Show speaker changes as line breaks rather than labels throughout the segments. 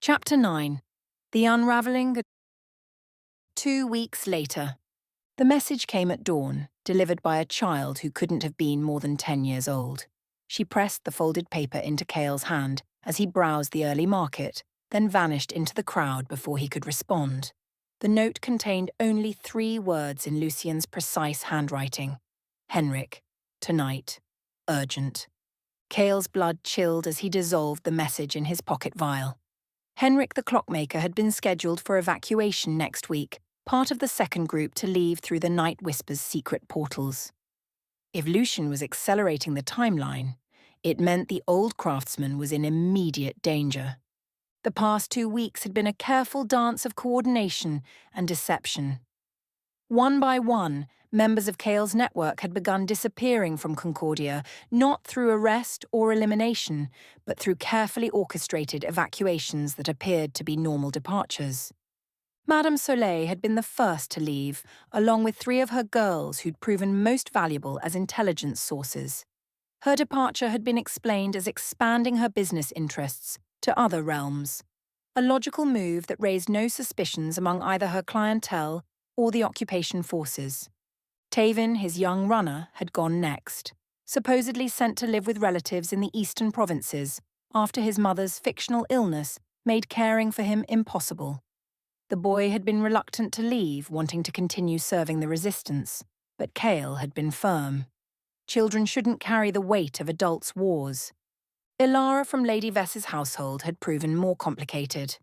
Chapter 9. The Unravelling. 2 weeks later. The message came at dawn, delivered by a child who couldn't have been more than 10 years old. She pressed the folded paper into Cael's hand as he browsed the early market, then vanished into the crowd before he could respond. The note contained only 3 words in Lucien's precise handwriting. Henrik. Tonight. Urgent. Cael's blood chilled as he dissolved the message in his pocket vial. Henrik the clockmaker had been scheduled for evacuation next week, part of the second group to leave through the Night Whisper's secret portals. If Lucien was accelerating the timeline, it meant the old craftsman was in immediate danger. The past 2 weeks had been a careful dance of coordination and deception. One by one, members of Cael's network had begun disappearing from Concordia, not through arrest or elimination, but through carefully orchestrated evacuations that appeared to be normal departures. Madame Soleil had been the first to leave, along with 3 of her girls who'd proven most valuable as intelligence sources. Her departure had been explained as expanding her business interests to other realms, a logical move that raised no suspicions among either her clientele or the occupation forces. Tavin, his young runner, had gone next, supposedly sent to live with relatives in the eastern provinces after his mother's fictional illness made caring for him impossible. The boy had been reluctant to leave, wanting to continue serving the resistance, but Cael had been firm. Children shouldn't carry the weight of adults' wars. Ilara from Lady Vess's household had proven more complicated.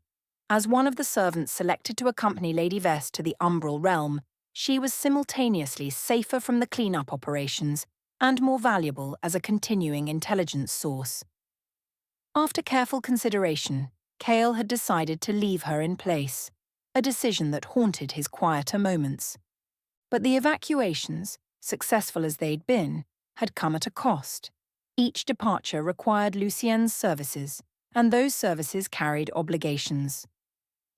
As one of the servants selected to accompany Lady Vess to the Umbral realm, she was simultaneously safer from the clean-up operations and more valuable as a continuing intelligence source. After careful consideration, Cael had decided to leave her in place, a decision that haunted his quieter moments. But the evacuations, successful as they'd been, had come at a cost. Each departure required Lucien's services, and those services carried obligations.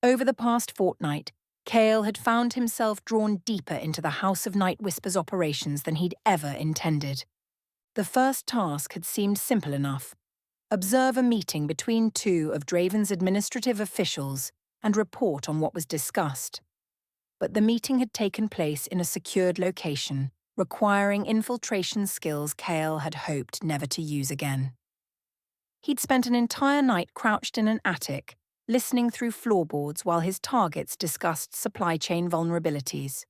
Over the past fortnight, Cael had found himself drawn deeper into the House of Night Whisper's operations than he'd ever intended. The first task had seemed simple enough. Observe a meeting between 2 of Draven's administrative officials and report on what was discussed. But the meeting had taken place in a secured location, requiring infiltration skills Cael had hoped never to use again. He'd spent an entire night crouched in an attic, listening through floorboards while his targets discussed supply chain vulnerabilities.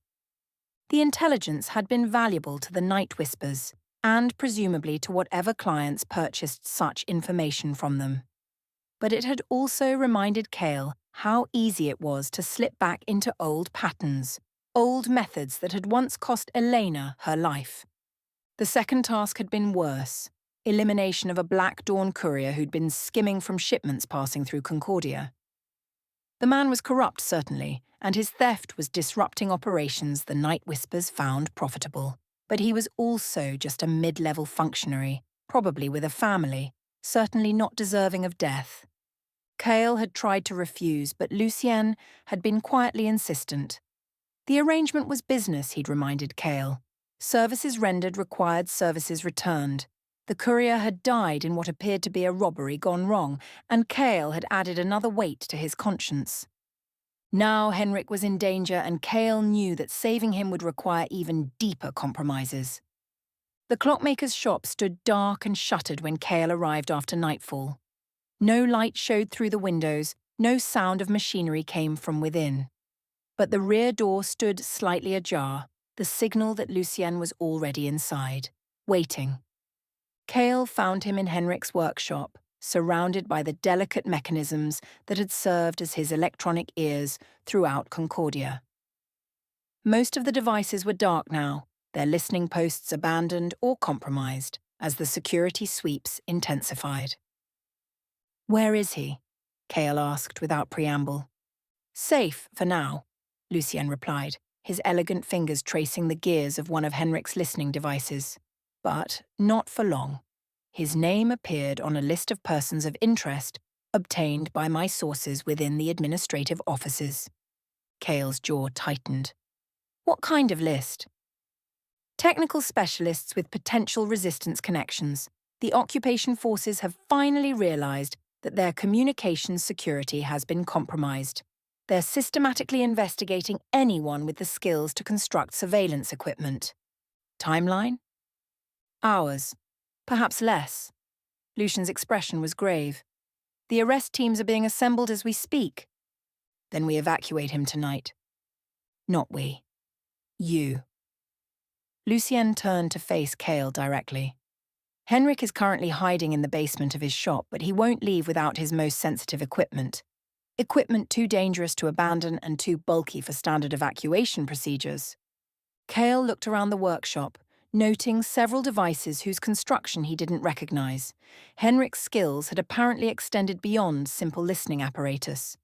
The intelligence had been valuable to the Night Whispers, and presumably to whatever clients purchased such information from them. But it had also reminded Cael how easy it was to slip back into old patterns, old methods that had once cost Elena her life. The second task had been worse. Elimination of a Black Dawn courier who'd been skimming from shipments passing through Concordia. The man was corrupt, certainly, and his theft was disrupting operations the Night Whispers found profitable. But he was also just a mid-level functionary, probably with a family, certainly not deserving of death. Cael had tried to refuse, but Lucien had been quietly insistent. The arrangement was business, he'd reminded Cael. Services rendered required services returned. The courier had died in what appeared to be a robbery gone wrong, and Cael had added another weight to his conscience. Now Henrik was in danger, and Cael knew that saving him would require even deeper compromises. The clockmaker's shop stood dark and shuttered when Cael arrived after nightfall. No light showed through the windows, no sound of machinery came from within. But the rear door stood slightly ajar, the signal that Lucien was already inside, waiting. Cael found him in Henrik's workshop, surrounded by the delicate mechanisms that had served as his electronic ears throughout Concordia. Most of the devices were dark now, their listening posts abandoned or compromised as the security sweeps intensified. "Where is he?" Cael asked without preamble. "Safe for now," Lucien replied, his elegant fingers tracing the gears of one of Henrik's listening devices. But not for long. His name appeared on a list of persons of interest obtained by my sources within the administrative offices. Cael's jaw tightened. "What kind of list?" "Technical specialists with potential resistance connections. The occupation forces have finally realized that their communications security has been compromised. They're systematically investigating anyone with the skills to construct surveillance equipment. Timeline? Hours. Perhaps less. Lucian's expression was grave. The arrest teams are being assembled as we speak. Then we evacuate him tonight. Not we. You. Lucien turned to face Cael directly. Henrik is currently hiding in the basement of his shop, but he won't leave without his most sensitive equipment. Equipment too dangerous to abandon and too bulky for standard evacuation procedures. Cael looked around the workshop, noting several devices whose construction he didn't recognize. Henrik's skills had apparently extended beyond simple listening apparatus.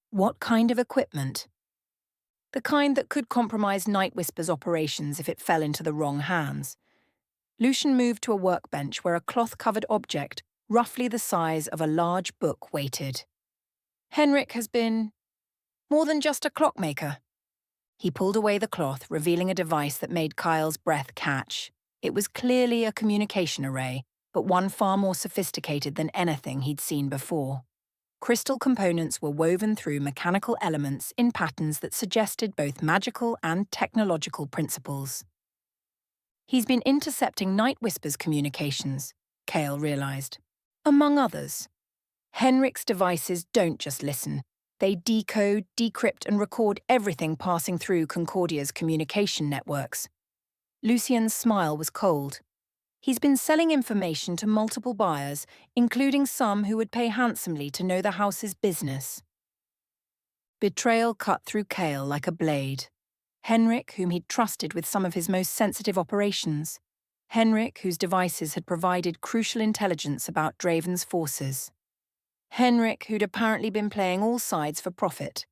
What kind of equipment? The kind that could compromise Night Whisper's operations if it fell into the wrong hands. Lucian moved to a workbench where a cloth-covered object, roughly the size of a large book, waited. Henrik has been more than just a clockmaker. He pulled away the cloth, revealing a device that made Cael's breath catch. It was clearly a communication array, but one far more sophisticated than anything he'd seen before. Crystal components were woven through mechanical elements in patterns that suggested both magical and technological principles. He's been intercepting Night Whisper's communications, Cael realized. Among others. Henrik's devices don't just listen. They decode, decrypt, and record everything passing through Concordia's communication networks. Lucien's smile was cold. He's been selling information to multiple buyers, including some who would pay handsomely to know the house's business. Betrayal cut through Cael like a blade. Henrik, whom he'd trusted with some of his most sensitive operations. Henrik, whose devices had provided crucial intelligence about Draven's forces. Henrik, who'd apparently been playing all sides for profit.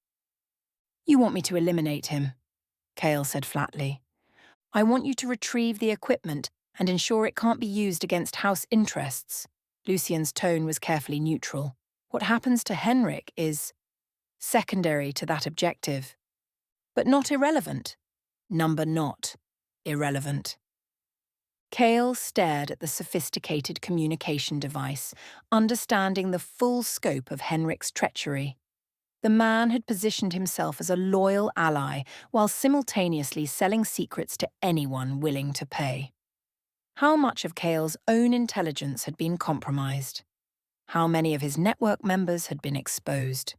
You want me to eliminate him, Cael said flatly. I want you to retrieve the equipment and ensure it can't be used against house interests. Lucien's tone was carefully neutral. What happens to Henrik is secondary to that objective. But not irrelevant. Number not irrelevant. Cael stared at the sophisticated communication device, understanding the full scope of Henrik's treachery. The man had positioned himself as a loyal ally while simultaneously selling secrets to anyone willing to pay. How much of Cael's own intelligence had been compromised? How many of his network members had been exposed?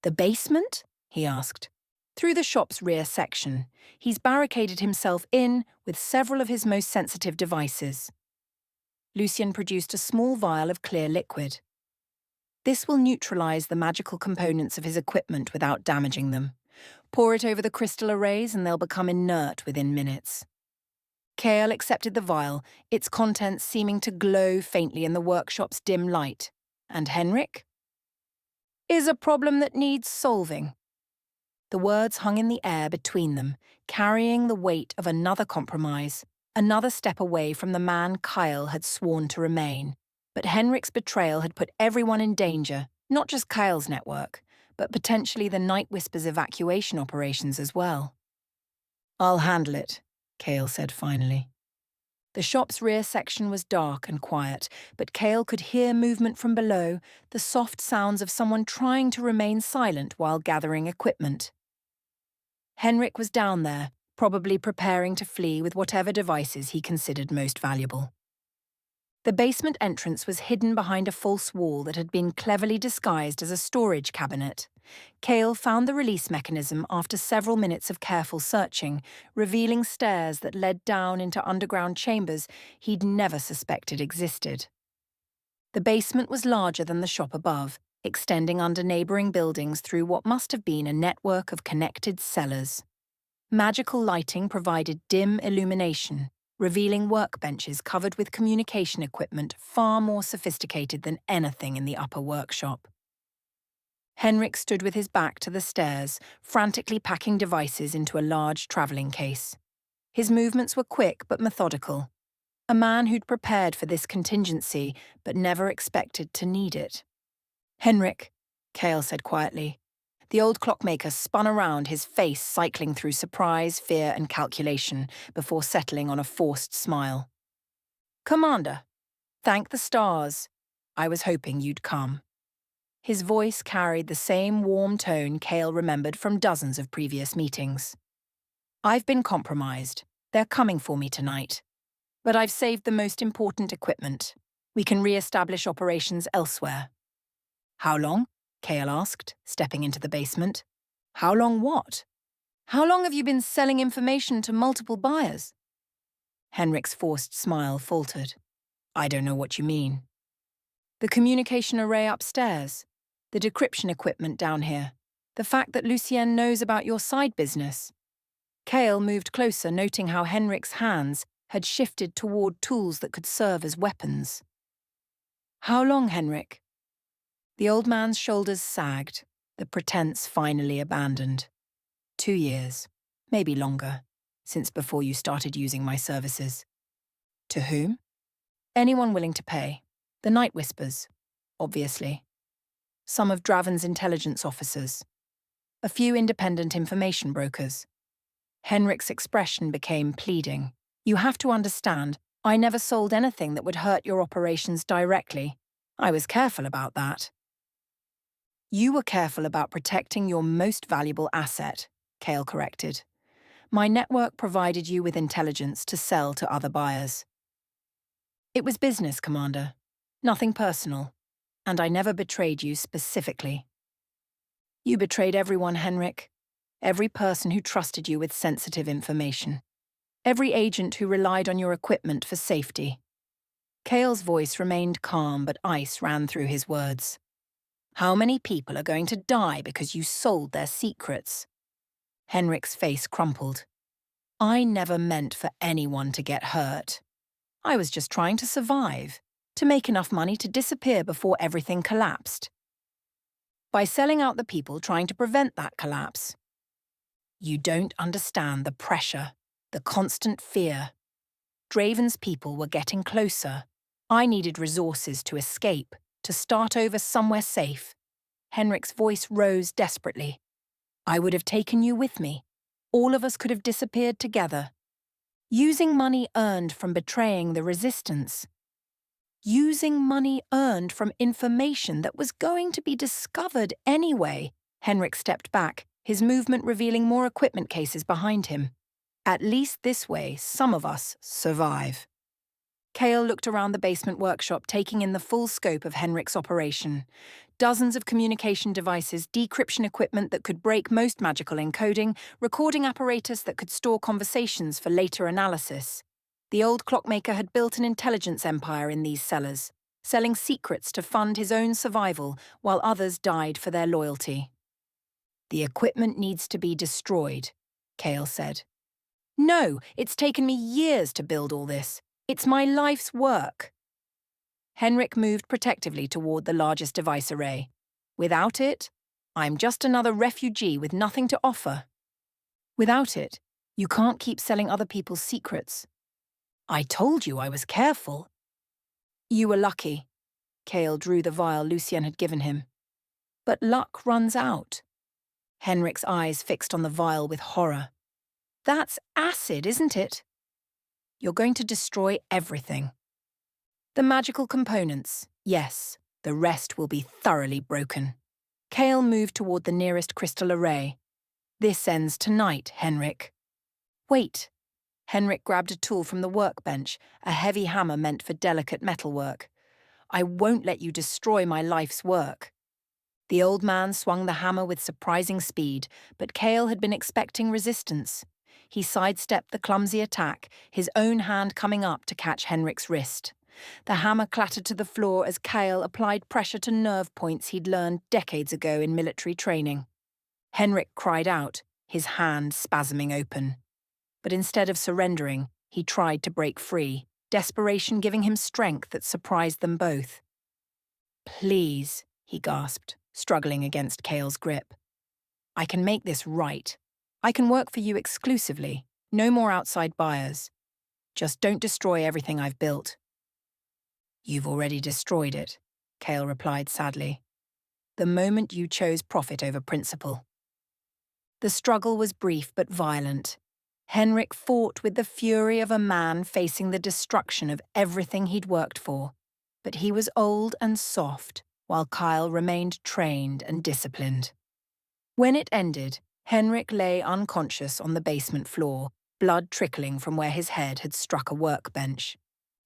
The basement? He asked. Through the shop's rear section, he's barricaded himself in with several of his most sensitive devices. Lucien produced a small vial of clear liquid. This will neutralize the magical components of his equipment without damaging them. Pour it over the crystal arrays and they'll become inert within minutes. Cael accepted the vial, its contents seeming to glow faintly in the workshop's dim light. And Henrik? Is a problem that needs solving. The words hung in the air between them, carrying the weight of another compromise, another step away from the man Cael had sworn to remain. But Henrik's betrayal had put everyone in danger, not just Cael's network, but potentially the Night Whisper's evacuation operations as well. I'll handle it, Cael said finally. The shop's rear section was dark and quiet, but Cael could hear movement from below, the soft sounds of someone trying to remain silent while gathering equipment. Henrik was down there, probably preparing to flee with whatever devices he considered most valuable. The basement entrance was hidden behind a false wall that had been cleverly disguised as a storage cabinet. Cael found the release mechanism after several minutes of careful searching, revealing stairs that led down into underground chambers he'd never suspected existed. The basement was larger than the shop above, extending under neighbouring buildings through what must have been a network of connected cellars. Magical lighting provided dim illumination, revealing workbenches covered with communication equipment far more sophisticated than anything in the upper workshop. Henrik stood with his back to the stairs, frantically packing devices into a large travelling case. His movements were quick but methodical. A man who'd prepared for this contingency but never expected to need it. Henrik, Cael said quietly. The old clockmaker spun around, his face cycling through surprise, fear, and calculation before settling on a forced smile. Commander, thank the stars. I was hoping you'd come. His voice carried the same warm tone Cael remembered from dozens of previous meetings. I've been compromised. They're coming for me tonight. But I've saved the most important equipment. We can re-establish operations elsewhere. How long? Cael asked, stepping into the basement. How long what? How long have you been selling information to multiple buyers? Henrik's forced smile faltered. I don't know what you mean. The communication array upstairs, the decryption equipment down here, the fact that Lucienne knows about your side business. Cael moved closer, noting how Henrik's hands had shifted toward tools that could serve as weapons. How long, Henrik? The old man's shoulders sagged, the pretense finally abandoned. 2 years, maybe longer, since before you started using my services. To whom? Anyone willing to pay. The Night Whispers, obviously. Some of Draven's intelligence officers. A few independent information brokers. Henrik's expression became pleading. You have to understand, I never sold anything that would hurt your operations directly. I was careful about that. You were careful about protecting your most valuable asset, Cael corrected. My network provided you with intelligence to sell to other buyers. It was business, Commander. Nothing personal. And I never betrayed you specifically. You betrayed everyone, Henrik. Every person who trusted you with sensitive information. Every agent who relied on your equipment for safety. Cael's voice remained calm, but ice ran through his words. How many people are going to die because you sold their secrets? Henrik's face crumpled. I never meant for anyone to get hurt. I was just trying to survive, to make enough money to disappear before everything collapsed. By selling out the people trying to prevent that collapse. You don't understand the pressure, the constant fear. Draven's people were getting closer. I needed resources to escape, to start over somewhere safe. Henrik's voice rose desperately. I would have taken you with me. All of us could have disappeared together. Using money earned from betraying the resistance. Using money earned from information that was going to be discovered anyway. Henrik stepped back, his movement revealing more equipment cases behind him. At least this way, some of us survive. Cael looked around the basement workshop, taking in the full scope of Henrik's operation. Dozens of communication devices, decryption equipment that could break most magical encoding, recording apparatus that could store conversations for later analysis. The old clockmaker had built an intelligence empire in these cellars, selling secrets to fund his own survival while others died for their loyalty. The equipment needs to be destroyed, Cael said. No, it's taken me years to build all this. It's my life's work. Henrik moved protectively toward the largest device array. Without it, I'm just another refugee with nothing to offer. Without it, you can't keep selling other people's secrets. I told you I was careful. You were lucky. Cael drew the vial Lucienne had given him. But luck runs out. Henrik's eyes fixed on the vial with horror. That's acid, isn't it? You're going to destroy everything. The magical components, yes. The rest will be thoroughly broken. Cael moved toward the nearest crystal array. This ends tonight, Henrik. Wait. Henrik grabbed a tool from the workbench, a heavy hammer meant for delicate metalwork. I won't let you destroy my life's work. The old man swung the hammer with surprising speed, but Cael had been expecting resistance. He sidestepped the clumsy attack, his own hand coming up to catch Henrik's wrist. The hammer clattered to the floor as Cael applied pressure to nerve points he'd learned decades ago in military training. Henrik cried out, his hand spasming open. But instead of surrendering, he tried to break free, desperation giving him strength that surprised them both. Please, he gasped, struggling against Cael's grip. I can make this right. I can work for you exclusively, no more outside buyers. Just don't destroy everything I've built. You've already destroyed it, Cael replied sadly. The moment you chose profit over principle. The struggle was brief but violent. Henrik fought with the fury of a man facing the destruction of everything he'd worked for. but he was old and soft, while Cael remained trained and disciplined. When it ended, Henrik lay unconscious on the basement floor, blood trickling from where his head had struck a workbench.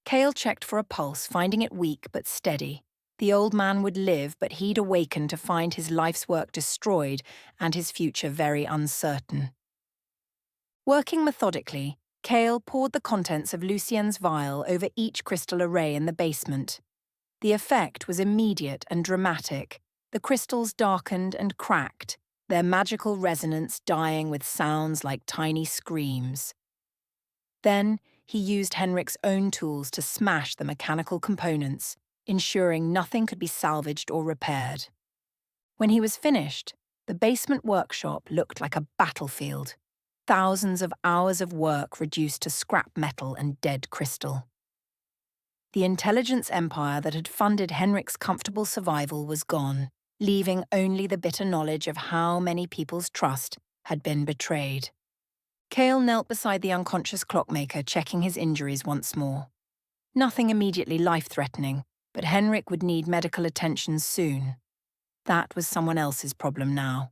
Cael checked for a pulse, finding it weak but steady. The old man would live, but he'd awaken to find his life's work destroyed and his future very uncertain. Working methodically, Cael poured the contents of Lucien's vial over each crystal array in the basement. The effect was immediate and dramatic. The crystals darkened and cracked, their magical resonance dying with sounds like tiny screams. Then he used Henrik's own tools to smash the mechanical components, ensuring nothing could be salvaged or repaired. When he was finished, the basement workshop looked like a battlefield. Thousands of hours of work reduced to scrap metal and dead crystal. The intelligence empire that had funded Henrik's comfortable survival was gone, leaving only the bitter knowledge of how many people's trust had been betrayed. Cael knelt beside the unconscious clockmaker, checking his injuries once more. Nothing immediately life-threatening, but Henrik would need medical attention soon. That was someone else's problem now.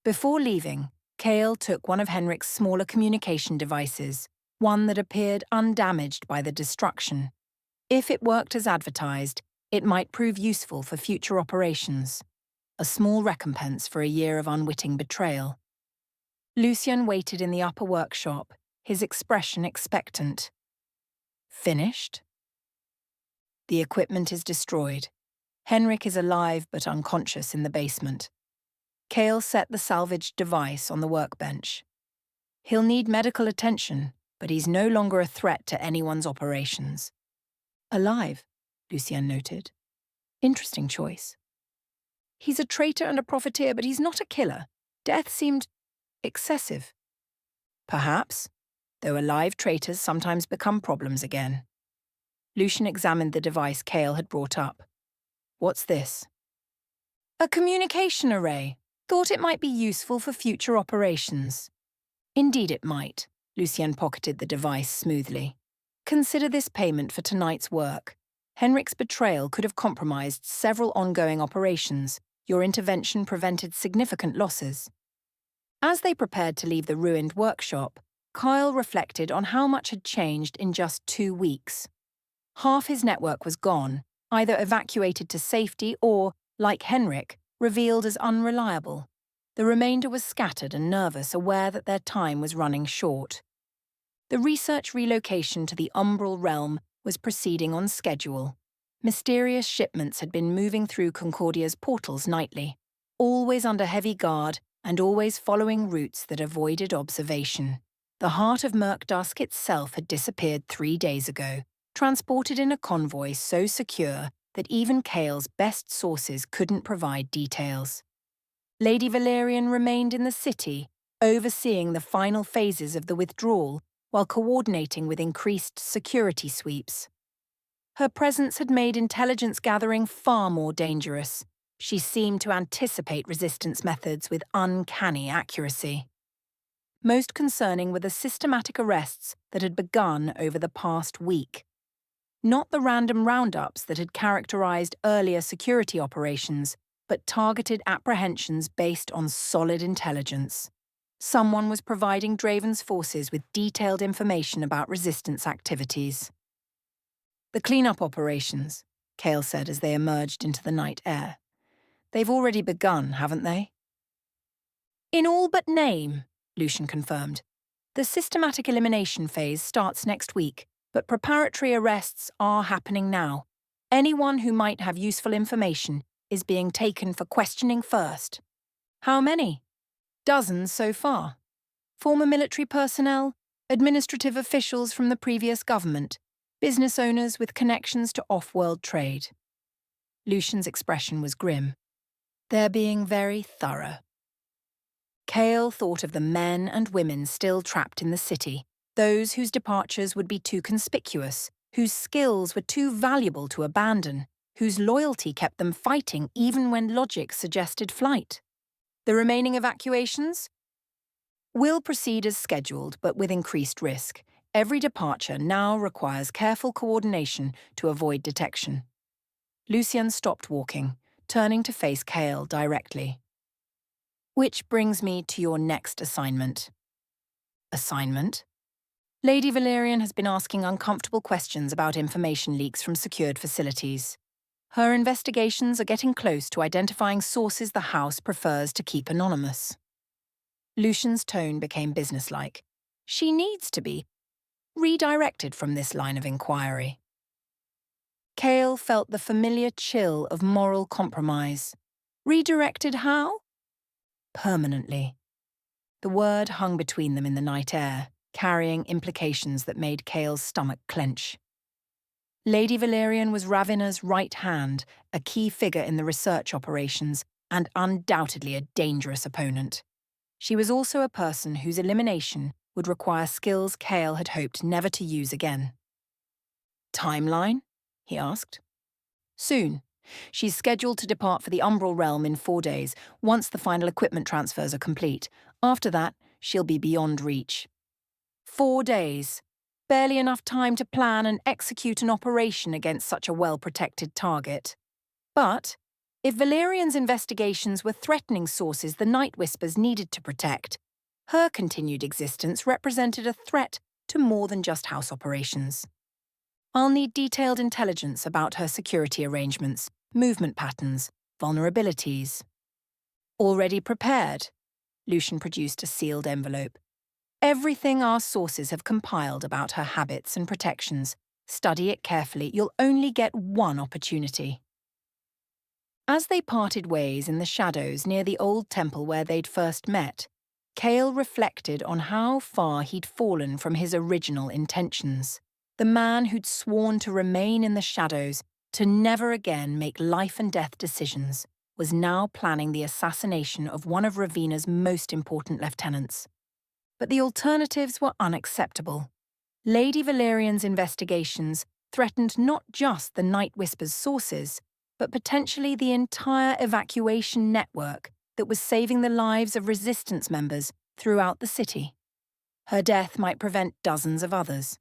Before leaving, Cael took one of Henrik's smaller communication devices, one that appeared undamaged by the destruction. If it worked as advertised, it might prove useful for future operations. A small recompense for a year of unwitting betrayal. Lucien waited in the upper workshop, his expression expectant. Finished? The equipment is destroyed. Henrik is alive but unconscious in the basement. Cael set the salvaged device on the workbench. He'll need medical attention, but he's no longer a threat to anyone's operations. Alive, Lucien noted. Interesting choice. He's a traitor and a profiteer, but he's not a killer. Death seemed excessive. Perhaps, though alive traitors sometimes become problems again. Lucien examined the device Cael had brought up. What's this? A communication array. Thought it might be useful for future operations. Indeed it might. Lucien pocketed the device smoothly. Consider this payment for tonight's work. Henrik's betrayal could have compromised several ongoing operations. Your intervention prevented significant losses. As they prepared to leave the ruined workshop, Cael reflected on how much had changed in just 2 weeks. Half his network was gone, either evacuated to safety or, like Henrik, revealed as unreliable. The remainder was scattered and nervous, aware that their time was running short. The research relocation to the Umbral Realm was proceeding on schedule. Mysterious shipments had been moving through Concordia's portals nightly, always under heavy guard and always following routes that avoided observation. The heart of Murkdusk itself had disappeared 3 days ago, transported in a convoy so secure that even Cael's best sources couldn't provide details. Lady Valerian remained in the city, overseeing the final phases of the withdrawal while coordinating with increased security sweeps. Her presence had made intelligence gathering far more dangerous. She seemed to anticipate resistance methods with uncanny accuracy. Most concerning were the systematic arrests that had begun over the past week. Not the random roundups that had characterized earlier security operations, but targeted apprehensions based on solid intelligence. Someone was providing Draven's forces with detailed information about resistance activities. The cleanup operations, Cael said as they emerged into the night air. They've already begun, haven't they? In all but name, Lucien confirmed. The systematic elimination phase starts next week, but preparatory arrests are happening now. Anyone who might have useful information is being taken for questioning first. How many? Dozens so far. Former military personnel, administrative officials from the previous government, business owners with connections to off-world trade. Lucien's expression was grim. They're being very thorough. Cael thought of the men and women still trapped in the city, those whose departures would be too conspicuous, whose skills were too valuable to abandon, whose loyalty kept them fighting even when logic suggested flight. The remaining evacuations? Will proceed as scheduled, but with increased risk. Every departure now requires careful coordination to avoid detection. Lucien stopped walking, turning to face Cael directly. Which brings me to your next assignment. Assignment? Lady Valerian has been asking uncomfortable questions about information leaks from secured facilities. Her investigations are getting close to identifying sources the House prefers to keep anonymous. Lucian's tone became businesslike. She needs to be redirected from this line of inquiry. Cael felt the familiar chill of moral compromise. Redirected how? Permanently. The word hung between them in the night air, carrying implications that made Cael's stomach clench. Lady Valerian was Ravina's right hand, a key figure in the research operations, and undoubtedly a dangerous opponent. She was also a person whose elimination would require skills Cael had hoped never to use again. Timeline? He asked. Soon. She's scheduled to depart for the Umbral Realm in 4 days, once the final equipment transfers are complete. After that, she'll be beyond reach. 4 days. Barely enough time to plan and execute an operation against such a well-protected target. But if Valerian's investigations were threatening sources the Night Whispers needed to protect, her continued existence represented a threat to more than just house operations. I'll need detailed intelligence about her security arrangements, movement patterns, vulnerabilities. Already prepared. Lucian produced a sealed envelope. Everything our sources have compiled about her habits and protections. Study it carefully. You'll only get one opportunity. As they parted ways in the shadows near the old temple where they'd first met, Cael reflected on how far he'd fallen from his original intentions. The man who'd sworn to remain in the shadows, to never again make life-and-death decisions, was now planning the assassination of one of Ravina's most important lieutenants. But the alternatives were unacceptable. Lady Valerian's investigations threatened not just the Night Whisper's sources, but potentially the entire evacuation network that was saving the lives of resistance members throughout the city. Her death might prevent dozens of others.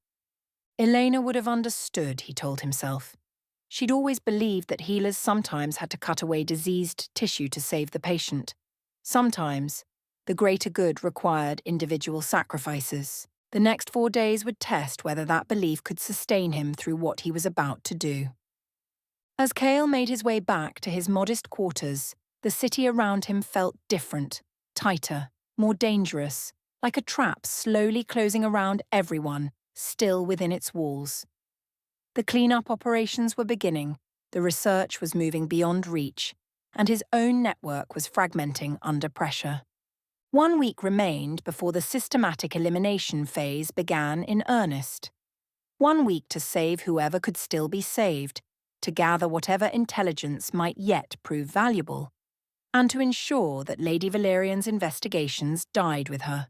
Elena would have understood, he told himself. She'd always believed that healers sometimes had to cut away diseased tissue to save the patient. Sometimes, the greater good required individual sacrifices. The next 4 days would test whether that belief could sustain him through what he was about to do. As Cael made his way back to his modest quarters, the city around him felt different, tighter, more dangerous, like a trap slowly closing around everyone, still within its walls. The clean-up operations were beginning, the research was moving beyond reach, and his own network was fragmenting under pressure. 1 week remained before the systematic elimination phase began in earnest. 1 week to save whoever could still be saved, to gather whatever intelligence might yet prove valuable, and to ensure that Lady Valerian's investigations died with her.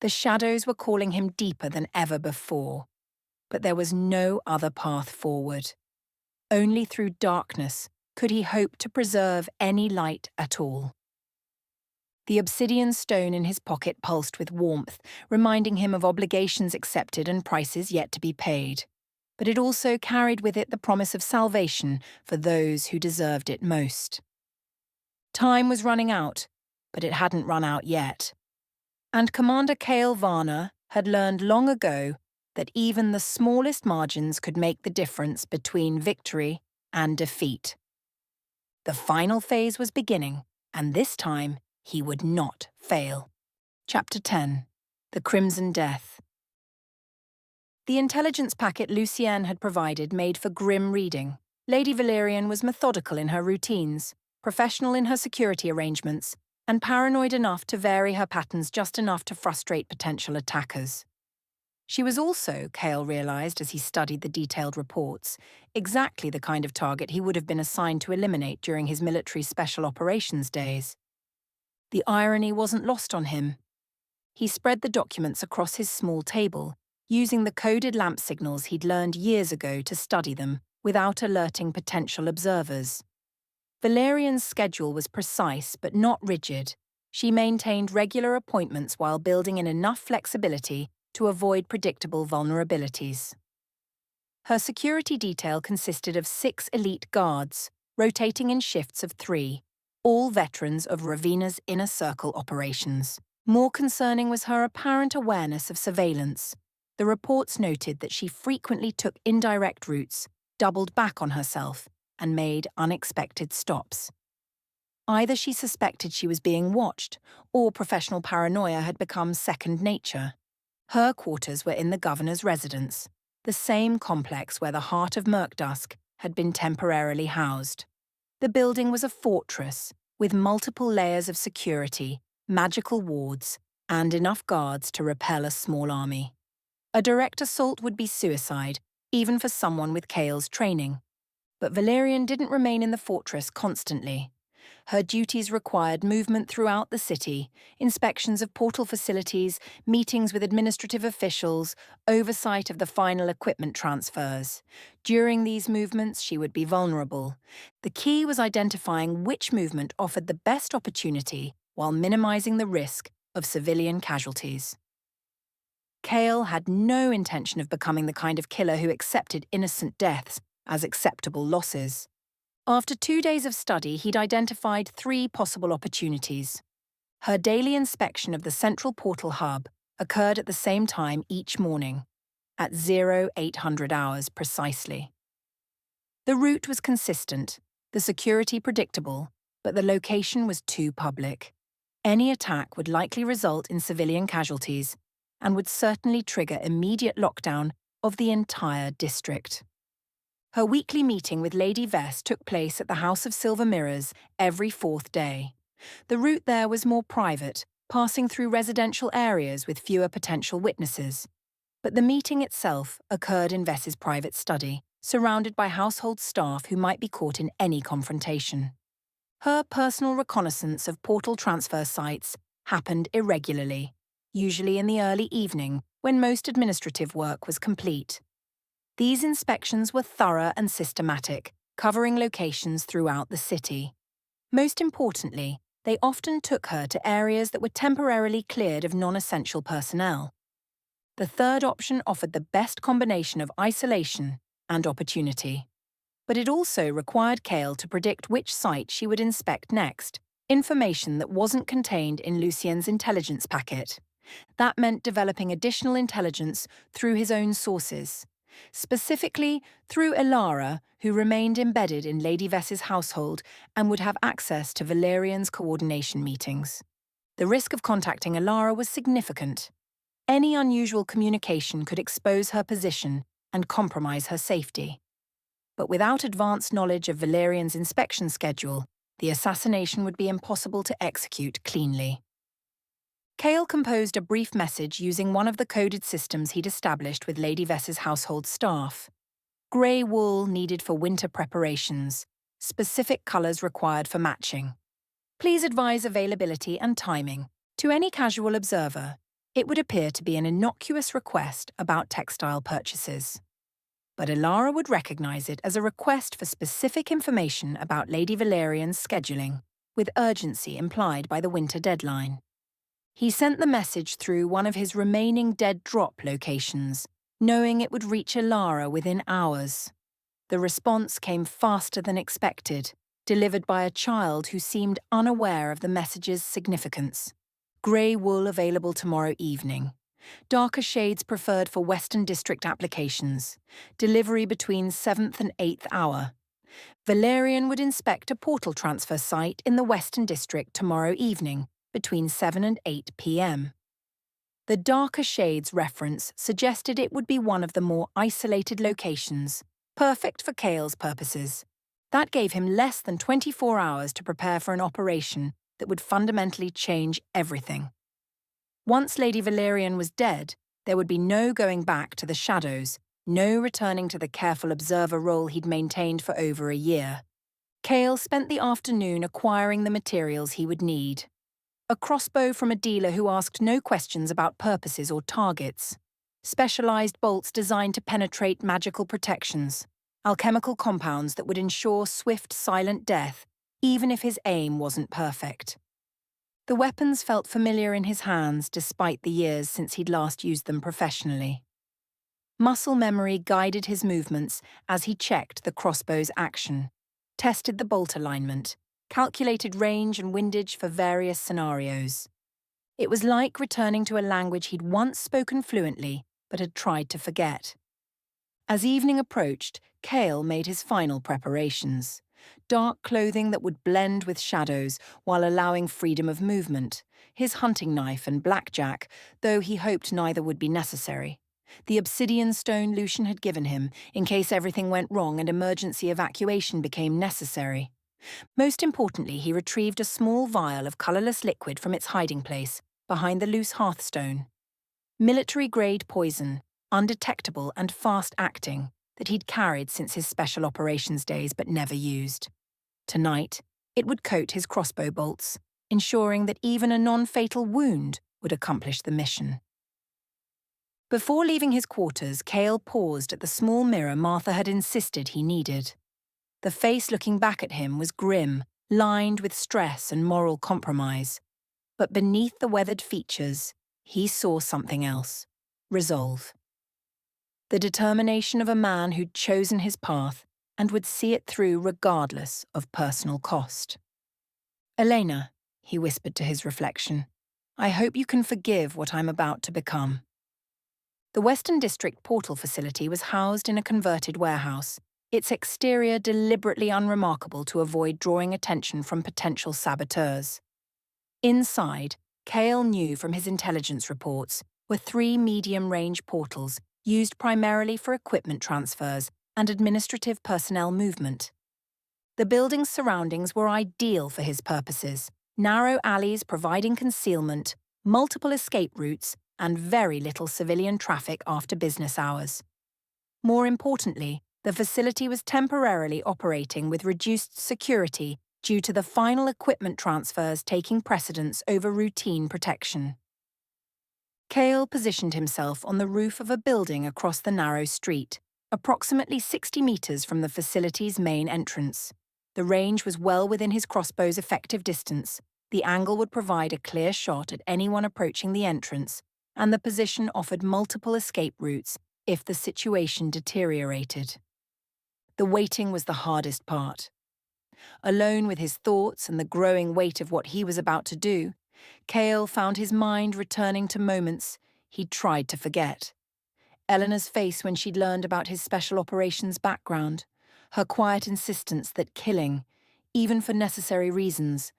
The shadows were calling him deeper than ever before, but there was no other path forward. Only through darkness could he hope to preserve any light at all. The obsidian stone in his pocket pulsed with warmth, reminding him of obligations accepted and prices yet to be paid. But it also carried with it the promise of salvation for those who deserved it most. Time was running out, but it hadn't run out yet. And Commander Cael Varnor had learned long ago that even the smallest margins could make the difference between victory and defeat. The final phase was beginning, and this time he would not fail. Chapter 10. The Crimson Death. The intelligence packet Lucienne had provided made for grim reading. Lady Valerian was methodical in her routines, professional in her security arrangements, and paranoid enough to vary her patterns just enough to frustrate potential attackers. She was also, Cael realized as he studied the detailed reports, exactly the kind of target he would have been assigned to eliminate during his military special operations days. The irony wasn't lost on him. He spread the documents across his small table, using the coded lamp signals he'd learned years ago to study them without alerting potential observers. Valerian's schedule was precise but not rigid. She maintained regular appointments while building in enough flexibility to avoid predictable vulnerabilities. Her security detail consisted of 6 elite guards, rotating in shifts of 3, all veterans of Ravena's inner circle operations. More concerning was her apparent awareness of surveillance. The reports noted that she frequently took indirect routes, doubled back on herself, and made unexpected stops. Either she suspected she was being watched, or professional paranoia had become second nature. Her quarters were in the governor's residence, the same complex where the heart of Murkdusk had been temporarily housed. The building was a fortress, with multiple layers of security, magical wards, and enough guards to repel a small army. A direct assault would be suicide, even for someone with Cael's training. But Valerian didn't remain in the fortress constantly. Her duties required movement throughout the city, inspections of portal facilities, meetings with administrative officials, oversight of the final equipment transfers. During these movements, she would be vulnerable. The key was identifying which movement offered the best opportunity while minimizing the risk of civilian casualties. Cael had no intention of becoming the kind of killer who accepted innocent deaths as acceptable losses. After 2 days of study, he'd identified 3 possible opportunities. Her daily inspection of the central portal hub occurred at the same time each morning, at 0800 hours precisely. The route was consistent, the security predictable, but the location was too public. Any attack would likely result in civilian casualties and would certainly trigger immediate lockdown of the entire district. Her weekly meeting with Lady Vess took place at the House of Silver Mirrors every 4th day. The route there was more private, passing through residential areas with fewer potential witnesses. But the meeting itself occurred in Vess's private study, surrounded by household staff who might be caught in any confrontation. Her personal reconnaissance of portal transfer sites happened irregularly, usually in the early evening when most administrative work was complete. These inspections were thorough and systematic, covering locations throughout the city. Most importantly, they often took her to areas that were temporarily cleared of non-essential personnel. The third option offered the best combination of isolation and opportunity. But it also required Cael to predict which site she would inspect next, information that wasn't contained in Lucien's intelligence packet. That meant developing additional intelligence through his own sources. Specifically through Elara, who remained embedded in Lady Vess's household and would have access to Valerian's coordination meetings. The risk of contacting Elara was significant. Any unusual communication could expose her position and compromise her safety. But without advanced knowledge of Valerian's inspection schedule, the assassination would be impossible to execute cleanly. Cael composed a brief message using one of the coded systems he'd established with Lady Vess's household staff. Grey wool needed for winter preparations, specific colours required for matching. Please advise availability and timing. To any casual observer, it would appear to be an innocuous request about textile purchases. But Elara would recognise it as a request for specific information about Lady Valerian's scheduling, with urgency implied by the winter deadline. He sent the message through one of his remaining dead drop locations, knowing it would reach Elara within hours. The response came faster than expected, delivered by a child who seemed unaware of the message's significance. Grey wool available tomorrow evening. Darker shades preferred for Western District applications. Delivery between 7th and 8th hour. Valerian would inspect a portal transfer site in the Western District tomorrow evening, between 7 and 8 p.m. The darker shades reference suggested it would be one of the more isolated locations, perfect for Cael's purposes. That gave him less than 24 hours to prepare for an operation that would fundamentally change everything. Once Lady Valerian was dead, there would be no going back to the shadows, no returning to the careful observer role he'd maintained for over a year. Cael spent the afternoon acquiring the materials he would need. A crossbow from a dealer who asked no questions about purposes or targets. Specialized bolts designed to penetrate magical protections. Alchemical compounds that would ensure swift, silent death, even if his aim wasn't perfect. The weapons felt familiar in his hands despite the years since he'd last used them professionally. Muscle memory guided his movements as he checked the crossbow's action, tested the bolt alignment, calculated range and windage for various scenarios. It was like returning to a language he'd once spoken fluently but had tried to forget. As evening approached, Cael made his final preparations. Dark clothing that would blend with shadows while allowing freedom of movement, his hunting knife and blackjack, though he hoped neither would be necessary. The obsidian stone Lucian had given him, in case everything went wrong and emergency evacuation became necessary. Most importantly, he retrieved a small vial of colourless liquid from its hiding place, behind the loose hearthstone. Military-grade poison, undetectable and fast-acting, that he'd carried since his special operations days but never used. Tonight, it would coat his crossbow bolts, ensuring that even a non-fatal wound would accomplish the mission. Before leaving his quarters, Cael paused at the small mirror Martha had insisted he needed. The face looking back at him was grim, lined with stress and moral compromise. But beneath the weathered features, he saw something else: resolve. The determination of a man who'd chosen his path and would see it through regardless of personal cost. "Elena," he whispered to his reflection, "I hope you can forgive what I'm about to become." The Western District portal facility was housed in a converted warehouse, its exterior deliberately unremarkable to avoid drawing attention from potential saboteurs. Inside, Cael knew from his intelligence reports, were 3 medium-range portals used primarily for equipment transfers and administrative personnel movement. The building's surroundings were ideal for his purposes: narrow alleys providing concealment, multiple escape routes, and very little civilian traffic after business hours. More importantly, the facility was temporarily operating with reduced security due to the final equipment transfers taking precedence over routine protection. Cael positioned himself on the roof of a building across the narrow street, approximately 60 meters from the facility's main entrance. The range was well within his crossbow's effective distance, the angle would provide a clear shot at anyone approaching the entrance, and the position offered multiple escape routes if the situation deteriorated. The waiting was the hardest part. Alone with his thoughts and the growing weight of what he was about to do, Cael found his mind returning to moments he'd tried to forget. Eleanor's face when she'd learned about his special operations background, her quiet insistence that killing, even for necessary reasons,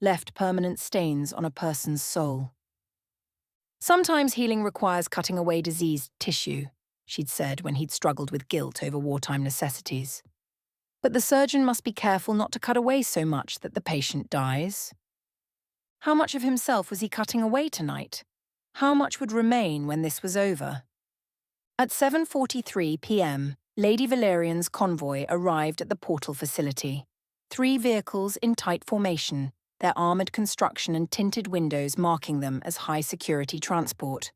left permanent stains on a person's soul. "Sometimes healing requires cutting away diseased tissue," she'd said when he'd struggled with guilt over wartime necessities. "But the surgeon must be careful not to cut away so much that the patient dies." How much of himself was he cutting away tonight? How much would remain when this was over? At 7:43 p.m., Lady Valerian's convoy arrived at the portal facility. 3 vehicles in tight formation, their armoured construction and tinted windows marking them as high-security transport.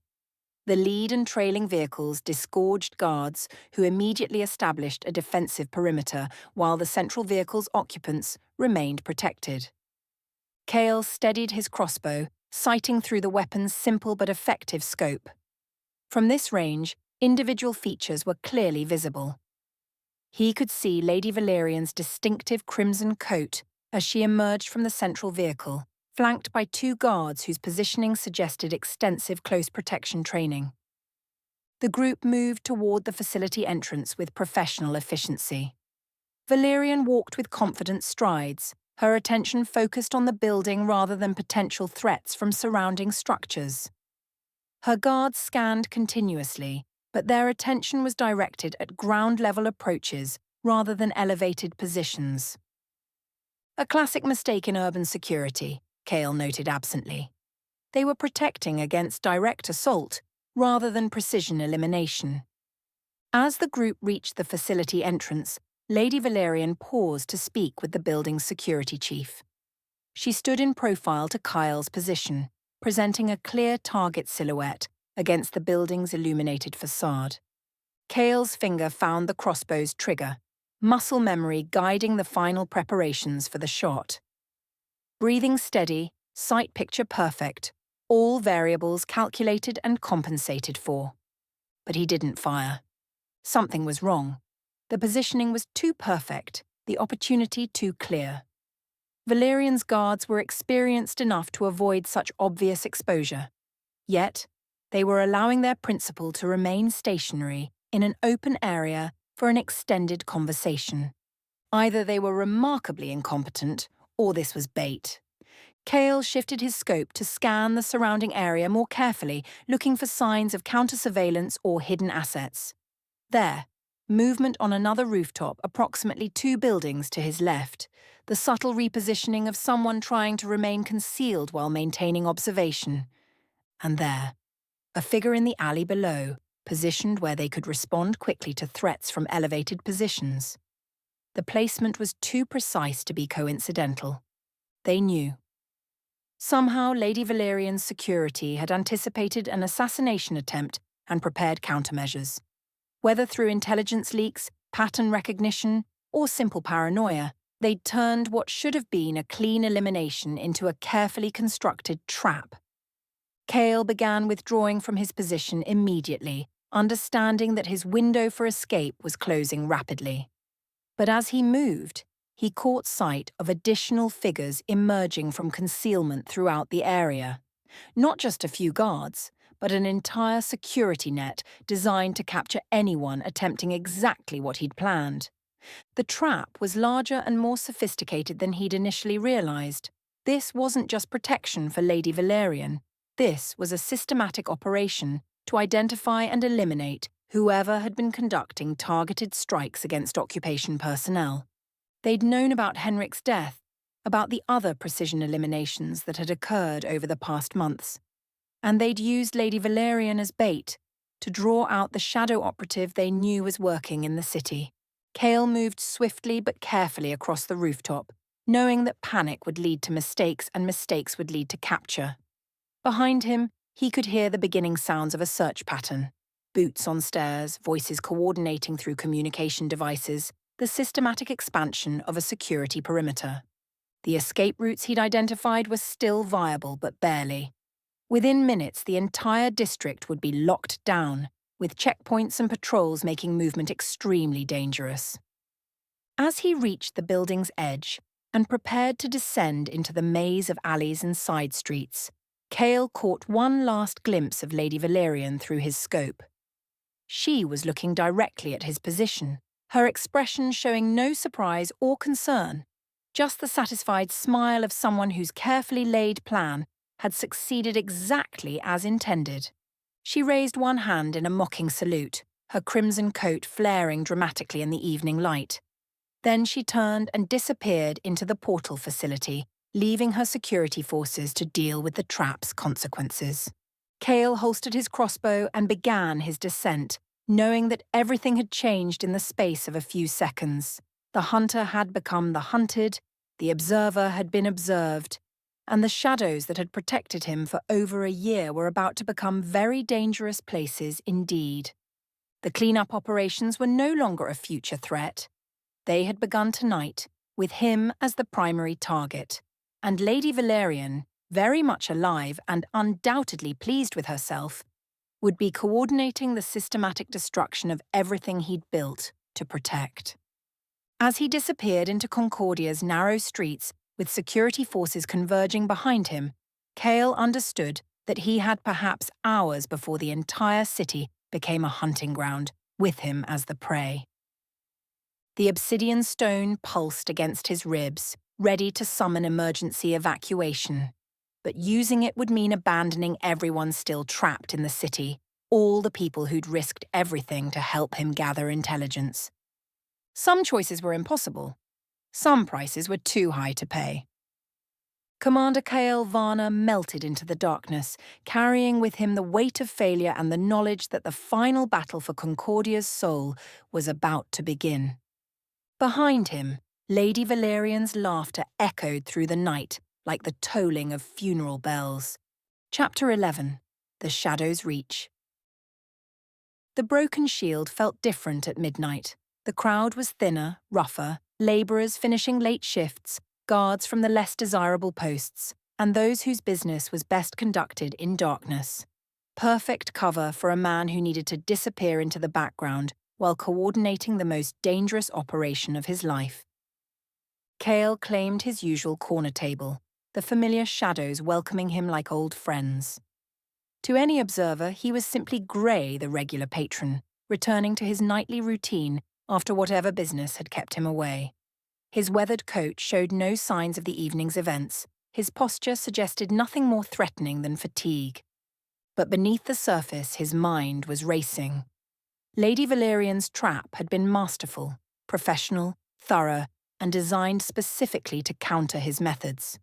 The lead and trailing vehicles disgorged guards who immediately established a defensive perimeter while the central vehicle's occupants remained protected. Cael steadied his crossbow, sighting through the weapon's simple but effective scope. From this range, individual features were clearly visible. He could see Lady Valerian's distinctive crimson coat as she emerged from the central vehicle, flanked by 2 guards whose positioning suggested extensive close protection training. The group moved toward the facility entrance with professional efficiency. Valerian walked with confident strides, her attention focused on the building rather than potential threats from surrounding structures. Her guards scanned continuously, but their attention was directed at ground-level approaches rather than elevated positions. A classic mistake in urban security, Cael noted absently. They were protecting against direct assault rather than precision elimination. As the group reached the facility entrance, Lady Valerian paused to speak with the building's security chief. She stood in profile to Cael's position, presenting a clear target silhouette against the building's illuminated facade. Cael's finger found the crossbow's trigger, muscle memory guiding the final preparations for the shot. Breathing steady, Sight picture perfect, all variables calculated and compensated for. But he didn't fire. Something was wrong. The positioning was too perfect, the opportunity too clear. Valerian's guards were experienced enough to avoid such obvious exposure. Yet, they were allowing their principal to remain stationary in an open area for an extended conversation. Either they were remarkably incompetent, or this was bait. Cael shifted his scope to scan the surrounding area more carefully, looking for signs of counter-surveillance or hidden assets. There, movement on another rooftop approximately 2 buildings to his left, the subtle repositioning of someone trying to remain concealed while maintaining observation. And there, a figure in the alley below, positioned where they could respond quickly to threats from elevated positions. The placement was too precise to be coincidental. They knew. Somehow, Lady Valerian's security had anticipated an assassination attempt and prepared countermeasures. Whether through intelligence leaks, pattern recognition, or simple paranoia, they'd turned what should have been a clean elimination into a carefully constructed trap. Cael began withdrawing from his position immediately, understanding that his window for escape was closing rapidly. But as he moved, he caught sight of additional figures emerging from concealment throughout the area. Not just a few guards, but an entire security net designed to capture anyone attempting exactly what he'd planned. The trap was larger and more sophisticated than he'd initially realized. This wasn't just protection for Lady Valerian. This was a systematic operation to identify and eliminate whoever had been conducting targeted strikes against occupation personnel. They'd known about Henrik's death, about the other precision eliminations that had occurred over the past months. And they'd used Lady Valerian as bait to draw out the shadow operative they knew was working in the city. Cael moved swiftly but carefully across the rooftop, knowing that panic would lead to mistakes and mistakes would lead to capture. Behind him, he could hear the beginning sounds of a search pattern. Boots on stairs, voices coordinating through communication devices, the systematic expansion of a security perimeter. The escape routes he'd identified were still viable, but barely. Within minutes, the entire district would be locked down, with checkpoints and patrols making movement extremely dangerous. As he reached the building's edge and prepared to descend into the maze of alleys and side streets, Cael caught one last glimpse of Lady Valerian through his scope. She was looking directly at his position, her expression showing no surprise or concern, just the satisfied smile of someone whose carefully laid plan had succeeded exactly as intended. She raised one hand in a mocking salute, her crimson coat flaring dramatically in the evening light. Then she turned and disappeared into the portal facility, leaving her security forces to deal with the trap's consequences. Cael holstered his crossbow and began his descent, knowing that everything had changed in the space of a few seconds. The hunter had become the hunted, the observer had been observed, and the shadows that had protected him for over a year were about to become very dangerous places indeed. The cleanup operations were no longer a future threat. They had begun tonight, with him as the primary target, and Lady Valerian, very much alive and undoubtedly pleased with herself, would be coordinating the systematic destruction of everything he'd built to protect. As he disappeared into Concordia's narrow streets, with security forces converging behind him, Cael understood that he had perhaps hours before the entire city became a hunting ground, with him as the prey. The obsidian stone pulsed against his ribs, ready to summon emergency evacuation. But using it would mean abandoning everyone still trapped in the city, all the people who'd risked everything to help him gather intelligence. Some choices were impossible. Some prices were too high to pay. Commander Cael Varnor melted into the darkness, carrying with him the weight of failure and the knowledge that the final battle for Concordia's soul was about to begin. Behind him, Lady Valerian's laughter echoed through the night, like the tolling of funeral bells. Chapter 11. The Shadow's Reach. The broken shield felt different at midnight. The crowd was thinner, rougher, labourers finishing late shifts, guards from the less desirable posts, and those whose business was best conducted in darkness. Perfect cover for a man who needed to disappear into the background while coordinating the most dangerous operation of his life. Cael claimed his usual corner table, the familiar shadows welcoming him like old friends. To any observer, he was simply Grey, the regular patron, returning to his nightly routine after whatever business had kept him away. His weathered coat showed no signs of the evening's events. His posture suggested nothing more threatening than fatigue. But beneath the surface, his mind was racing. Lady Valerian's trap had been masterful, professional, thorough, and designed specifically to counter his methods.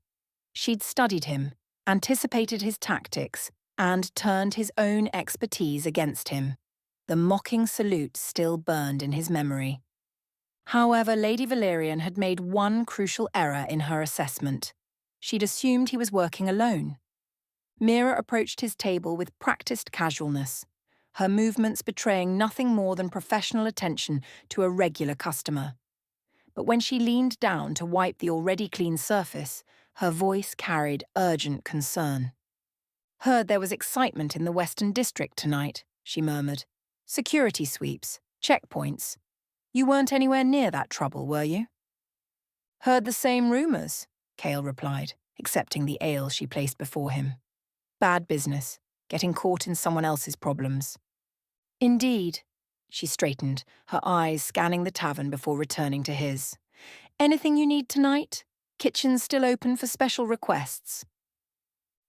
She'd studied him, anticipated his tactics, and turned his own expertise against him. The mocking salute still burned in his memory. However, Lady Valerian had made one crucial error in her assessment. She'd assumed he was working alone. Mira approached his table with practiced casualness, her movements betraying nothing more than professional attention to a regular customer. But when she leaned down to wipe the already clean surface, her voice carried urgent concern. "Heard there was excitement in the Western District tonight," she murmured. "Security sweeps, checkpoints. You weren't anywhere near that trouble, were you?" "Heard the same rumours," Cael replied, accepting the ale she placed before him. "Bad business, getting caught in someone else's problems." "Indeed." She straightened, her eyes scanning the tavern before returning to his. "Anything you need tonight? Kitchen's still open for special requests."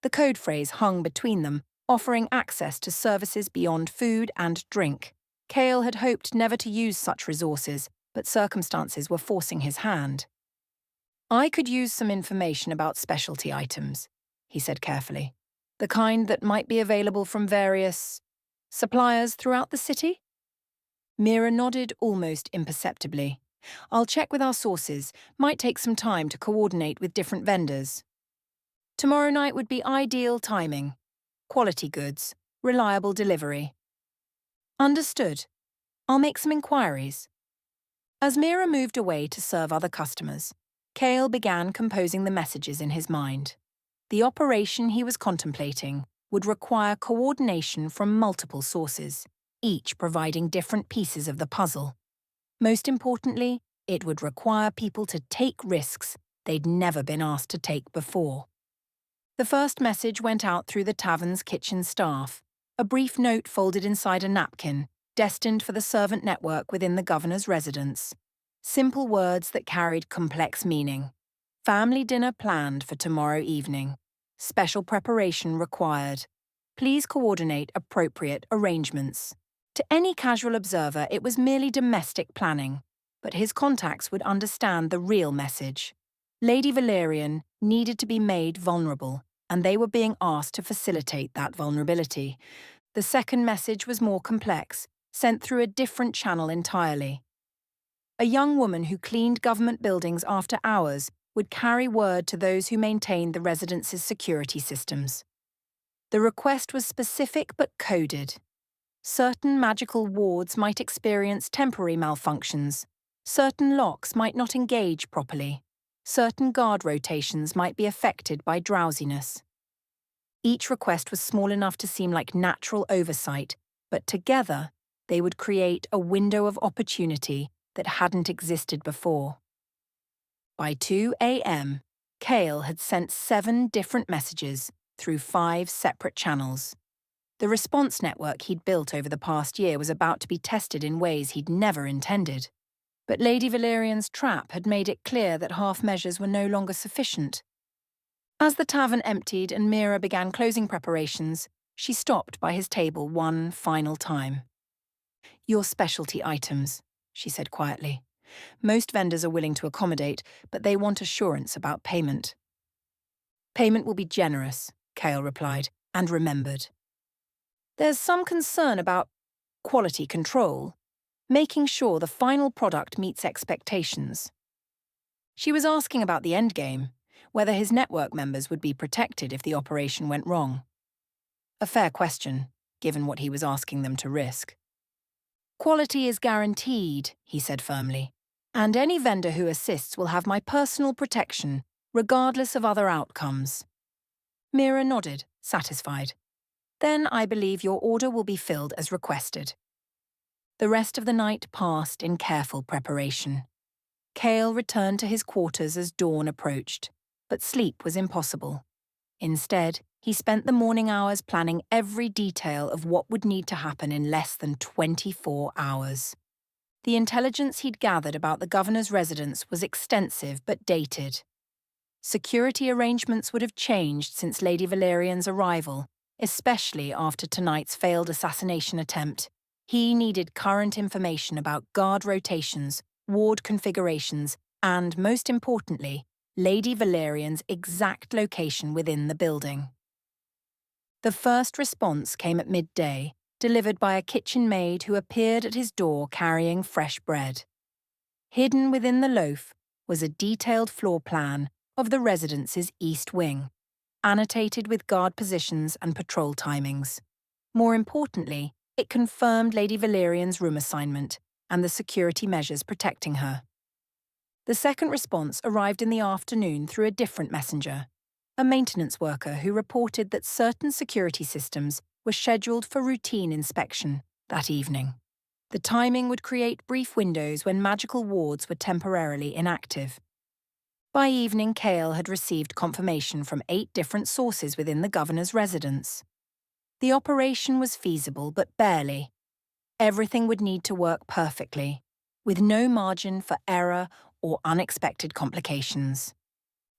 The code phrase hung between them, offering access to services beyond food and drink. Cael had hoped never to use such resources, but circumstances were forcing his hand. "I could use some information about specialty items," he said carefully. "The kind that might be available from various suppliers throughout the city?" Mira nodded almost imperceptibly. "I'll check with our sources. Might take some time to coordinate with different vendors. Tomorrow night would be ideal timing. Quality goods, reliable delivery." "Understood. I'll make some inquiries." As Mira moved away to serve other customers, Cael began composing the messages in his mind. The operation he was contemplating would require coordination from multiple sources, each providing different pieces of the puzzle. Most importantly, it would require people to take risks they'd never been asked to take before. The first message went out through the tavern's kitchen staff, a brief note folded inside a napkin, destined for the servant network within the governor's residence. Simple words that carried complex meaning. Family dinner planned for tomorrow evening. Special preparation required. Please coordinate appropriate arrangements. To any casual observer, it was merely domestic planning, but his contacts would understand the real message. Lady Valerian needed to be made vulnerable, and they were being asked to facilitate that vulnerability. The second message was more complex, sent through a different channel entirely. A young woman who cleaned government buildings after hours would carry word to those who maintained the residence's security systems. The request was specific but coded. Certain magical wards might experience temporary malfunctions. Certain locks might not engage properly. Certain guard rotations might be affected by drowsiness. Each request was small enough to seem like natural oversight, but together they would create a window of opportunity that hadn't existed before. By 2 a.m., Cael had sent 7 different messages through 5 separate channels. The response network he'd built over the past year was about to be tested in ways he'd never intended. But Lady Valerian's trap had made it clear that half measures were no longer sufficient. As the tavern emptied and Mira began closing preparations, she stopped by his table one final time. "Your specialty items," she said quietly. "Most vendors are willing to accommodate, but they want assurance about payment." "Payment will be generous," Cael replied, and remembered. "There's some concern about quality control, making sure the final product meets expectations." She was asking about the endgame, whether his network members would be protected if the operation went wrong. A fair question, given what he was asking them to risk. "Quality is guaranteed," he said firmly, "and any vendor who assists will have my personal protection, regardless of other outcomes." Mira nodded, satisfied. Then I believe your order will be filled as requested. The rest of the night passed in careful preparation. Cael returned to his quarters as dawn approached, but sleep was impossible. Instead, he spent the morning hours planning every detail of what would need to happen in less than 24 hours. The intelligence he'd gathered about the governor's residence was extensive but dated. Security arrangements would have changed since Lady Valerian's arrival, especially after tonight's failed assassination attempt. He needed current information about guard rotations, ward configurations, and, most importantly, Lady Valerian's exact location within the building. The first response came at midday, delivered by a kitchen maid who appeared at his door carrying fresh bread. Hidden within the loaf was a detailed floor plan of the residence's east wing, annotated with guard positions and patrol timings. More importantly, it confirmed Lady Valerian's room assignment and the security measures protecting her. The second response arrived in the afternoon through a different messenger, a maintenance worker who reported that certain security systems were scheduled for routine inspection that evening. The timing would create brief windows when magical wards were temporarily inactive. By evening, Cael had received confirmation from 8 different sources within the governor's residence. The operation was feasible, but barely. Everything would need to work perfectly, with no margin for error or unexpected complications.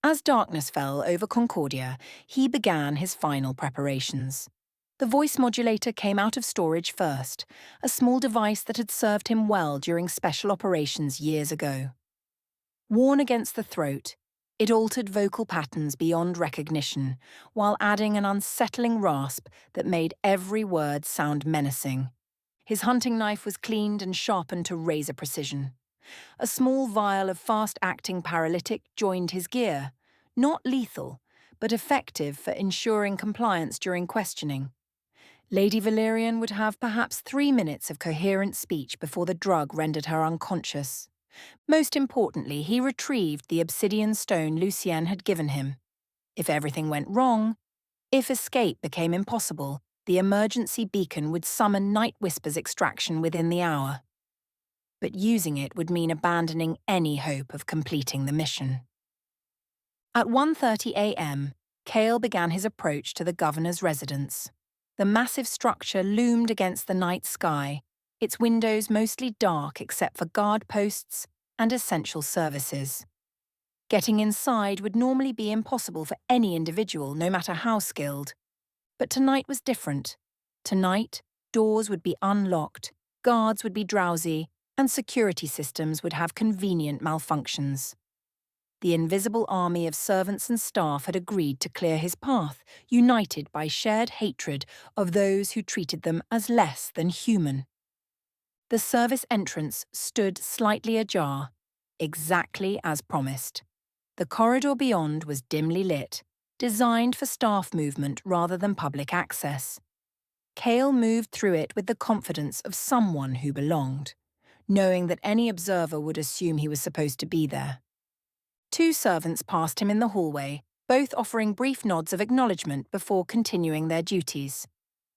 As darkness fell over Concordia, he began his final preparations. The voice modulator came out of storage first, a small device that had served him well during special operations years ago. Worn against the throat, it altered vocal patterns beyond recognition, while adding an unsettling rasp that made every word sound menacing. His hunting knife was cleaned and sharpened to razor precision. A small vial of fast-acting paralytic joined his gear, not lethal, but effective for ensuring compliance during questioning. Lady Valerian would have perhaps 3 minutes of coherent speech before the drug rendered her unconscious. Most importantly, he retrieved the obsidian stone Lucienne had given him. If everything went wrong, if escape became impossible, the emergency beacon would summon Night Whisper's extraction within the hour. But using it would mean abandoning any hope of completing the mission. At 1:30 a.m., Cael began his approach to the governor's residence. The massive structure loomed against the night sky, its windows mostly dark except for guard posts and essential services. Getting inside would normally be impossible for any individual, no matter how skilled. But tonight was different. Tonight, doors would be unlocked, guards would be drowsy, and security systems would have convenient malfunctions. The invisible army of servants and staff had agreed to clear his path, united by shared hatred of those who treated them as less than human. The service entrance stood slightly ajar, exactly as promised. The corridor beyond was dimly lit, designed for staff movement rather than public access. Cael moved through it with the confidence of someone who belonged, knowing that any observer would assume he was supposed to be there. 2 servants passed him in the hallway, both offering brief nods of acknowledgement before continuing their duties.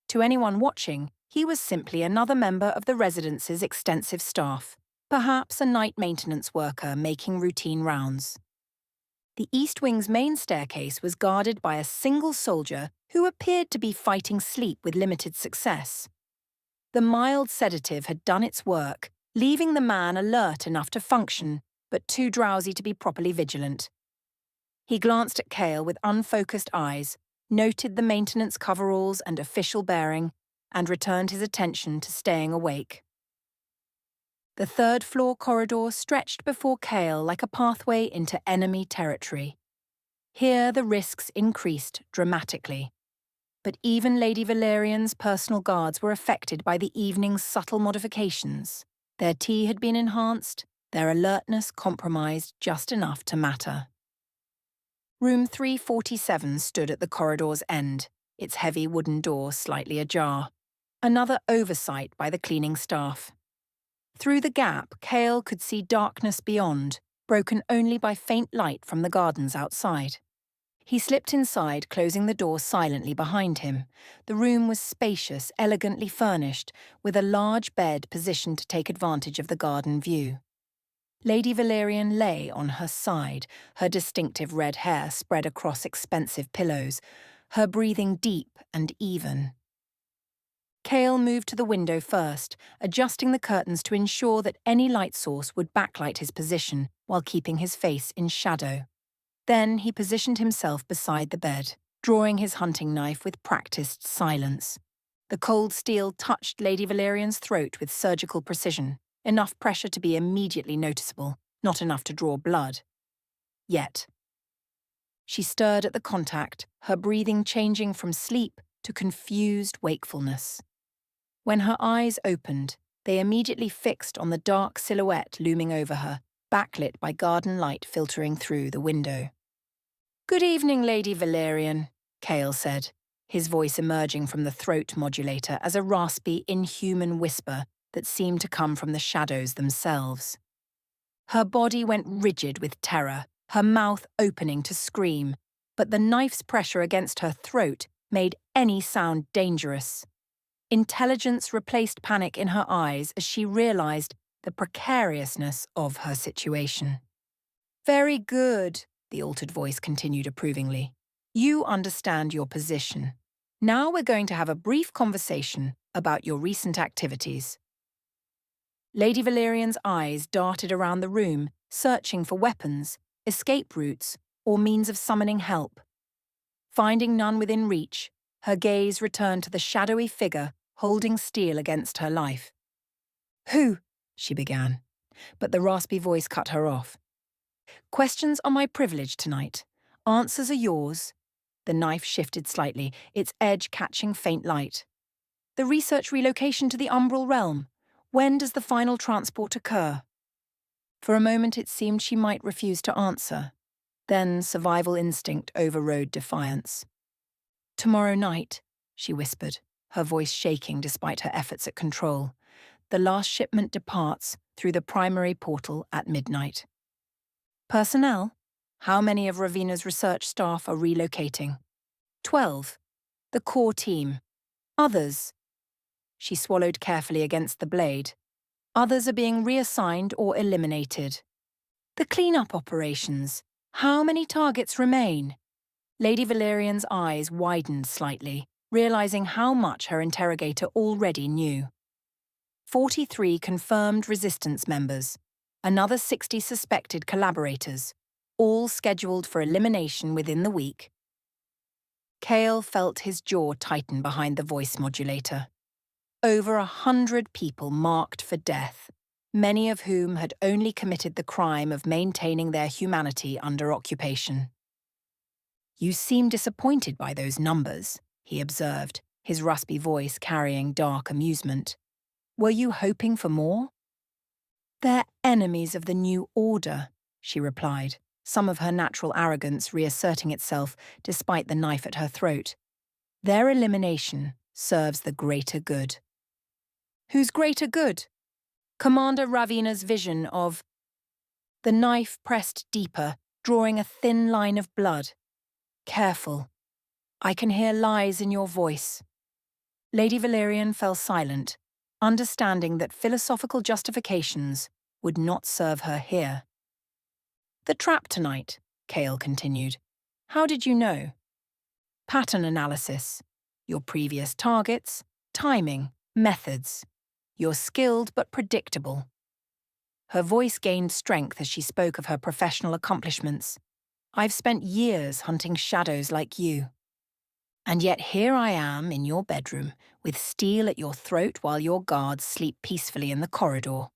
To anyone watching, he was simply another member of the residence's extensive staff, perhaps a night maintenance worker making routine rounds. The East Wing's main staircase was guarded by a single soldier who appeared to be fighting sleep with limited success. The mild sedative had done its work, leaving the man alert enough to function, but too drowsy to be properly vigilant. He glanced at Cael with unfocused eyes, noted the maintenance coveralls and official bearing, and returned his attention to staying awake. The third-floor corridor stretched before Cael like a pathway into enemy territory. Here the risks increased dramatically. But even Lady Valerian's personal guards were affected by the evening's subtle modifications. Their tea had been enhanced, their alertness compromised just enough to matter. Room 347 stood at the corridor's end, its heavy wooden door slightly ajar. Another oversight by the cleaning staff. Through the gap, Cael could see darkness beyond, broken only by faint light from the gardens outside. He slipped inside, closing the door silently behind him. The room was spacious, elegantly furnished, with a large bed positioned to take advantage of the garden view. Lady Valerian lay on her side, her distinctive red hair spread across expensive pillows, her breathing deep and even. Cael moved to the window first, adjusting the curtains to ensure that any light source would backlight his position while keeping his face in shadow. Then he positioned himself beside the bed, drawing his hunting knife with practiced silence. The cold steel touched Lady Valerian's throat with surgical precision, enough pressure to be immediately noticeable, not enough to draw blood. Yet. She stirred at the contact, her breathing changing from sleep to confused wakefulness. When her eyes opened, they immediately fixed on the dark silhouette looming over her, backlit by garden light filtering through the window. "Good evening, Lady Valerian," Cael said, his voice emerging from the throat modulator as a raspy, inhuman whisper that seemed to come from the shadows themselves. Her body went rigid with terror, her mouth opening to scream, but the knife's pressure against her throat made any sound dangerous. Intelligence replaced panic in her eyes as she realized the precariousness of her situation. "Very good," the altered voice continued approvingly. "You understand your position. Now we're going to have a brief conversation about your recent activities." Lady Valerian's eyes darted around the room, searching for weapons, escape routes, or means of summoning help. Finding none within reach, her gaze returned to the shadowy figure holding steel against her life. "Who?" she began, but the raspy voice cut her off. "Questions are my privilege tonight. Answers are yours." The knife shifted slightly, its edge catching faint light. "The research relocation to the Umbral Realm. When does the final transport occur?" For a moment it seemed she might refuse to answer. Then survival instinct overrode defiance. "Tomorrow night," she whispered, her voice shaking despite her efforts at control. "The last shipment departs through the primary portal at midnight." "Personnel? How many of Ravina's research staff are relocating?" 12. The core team. Others? She swallowed carefully against the blade. Others are being reassigned or eliminated. "The cleanup operations. How many targets remain?" Lady Valerian's eyes widened slightly, realizing how much her interrogator already knew. 43 confirmed resistance members, another 60 suspected collaborators, all scheduled for elimination within the week. Cael felt his jaw tighten behind the voice modulator. Over 100 people marked for death, many of whom had only committed the crime of maintaining their humanity under occupation. "You seem disappointed by those numbers," he observed, his raspy voice carrying dark amusement. "Were you hoping for more?" "They're enemies of the new order," she replied, some of her natural arrogance reasserting itself despite the knife at her throat. "Their elimination serves the greater good." "Whose greater good?" "Commander Ravina's vision of—" The knife pressed deeper, drawing a thin line of blood. "Careful. I can hear lies in your voice." Lady Valerian fell silent, understanding that philosophical justifications would not serve her here. "The trap tonight," Cael continued. "How did you know?" "Pattern analysis. Your previous targets, timing, methods. You're skilled but predictable." Her voice gained strength as she spoke of her professional accomplishments. "I've spent years hunting shadows like you. And yet here I am in your bedroom, with steel at your throat while your guards sleep peacefully in the corridor."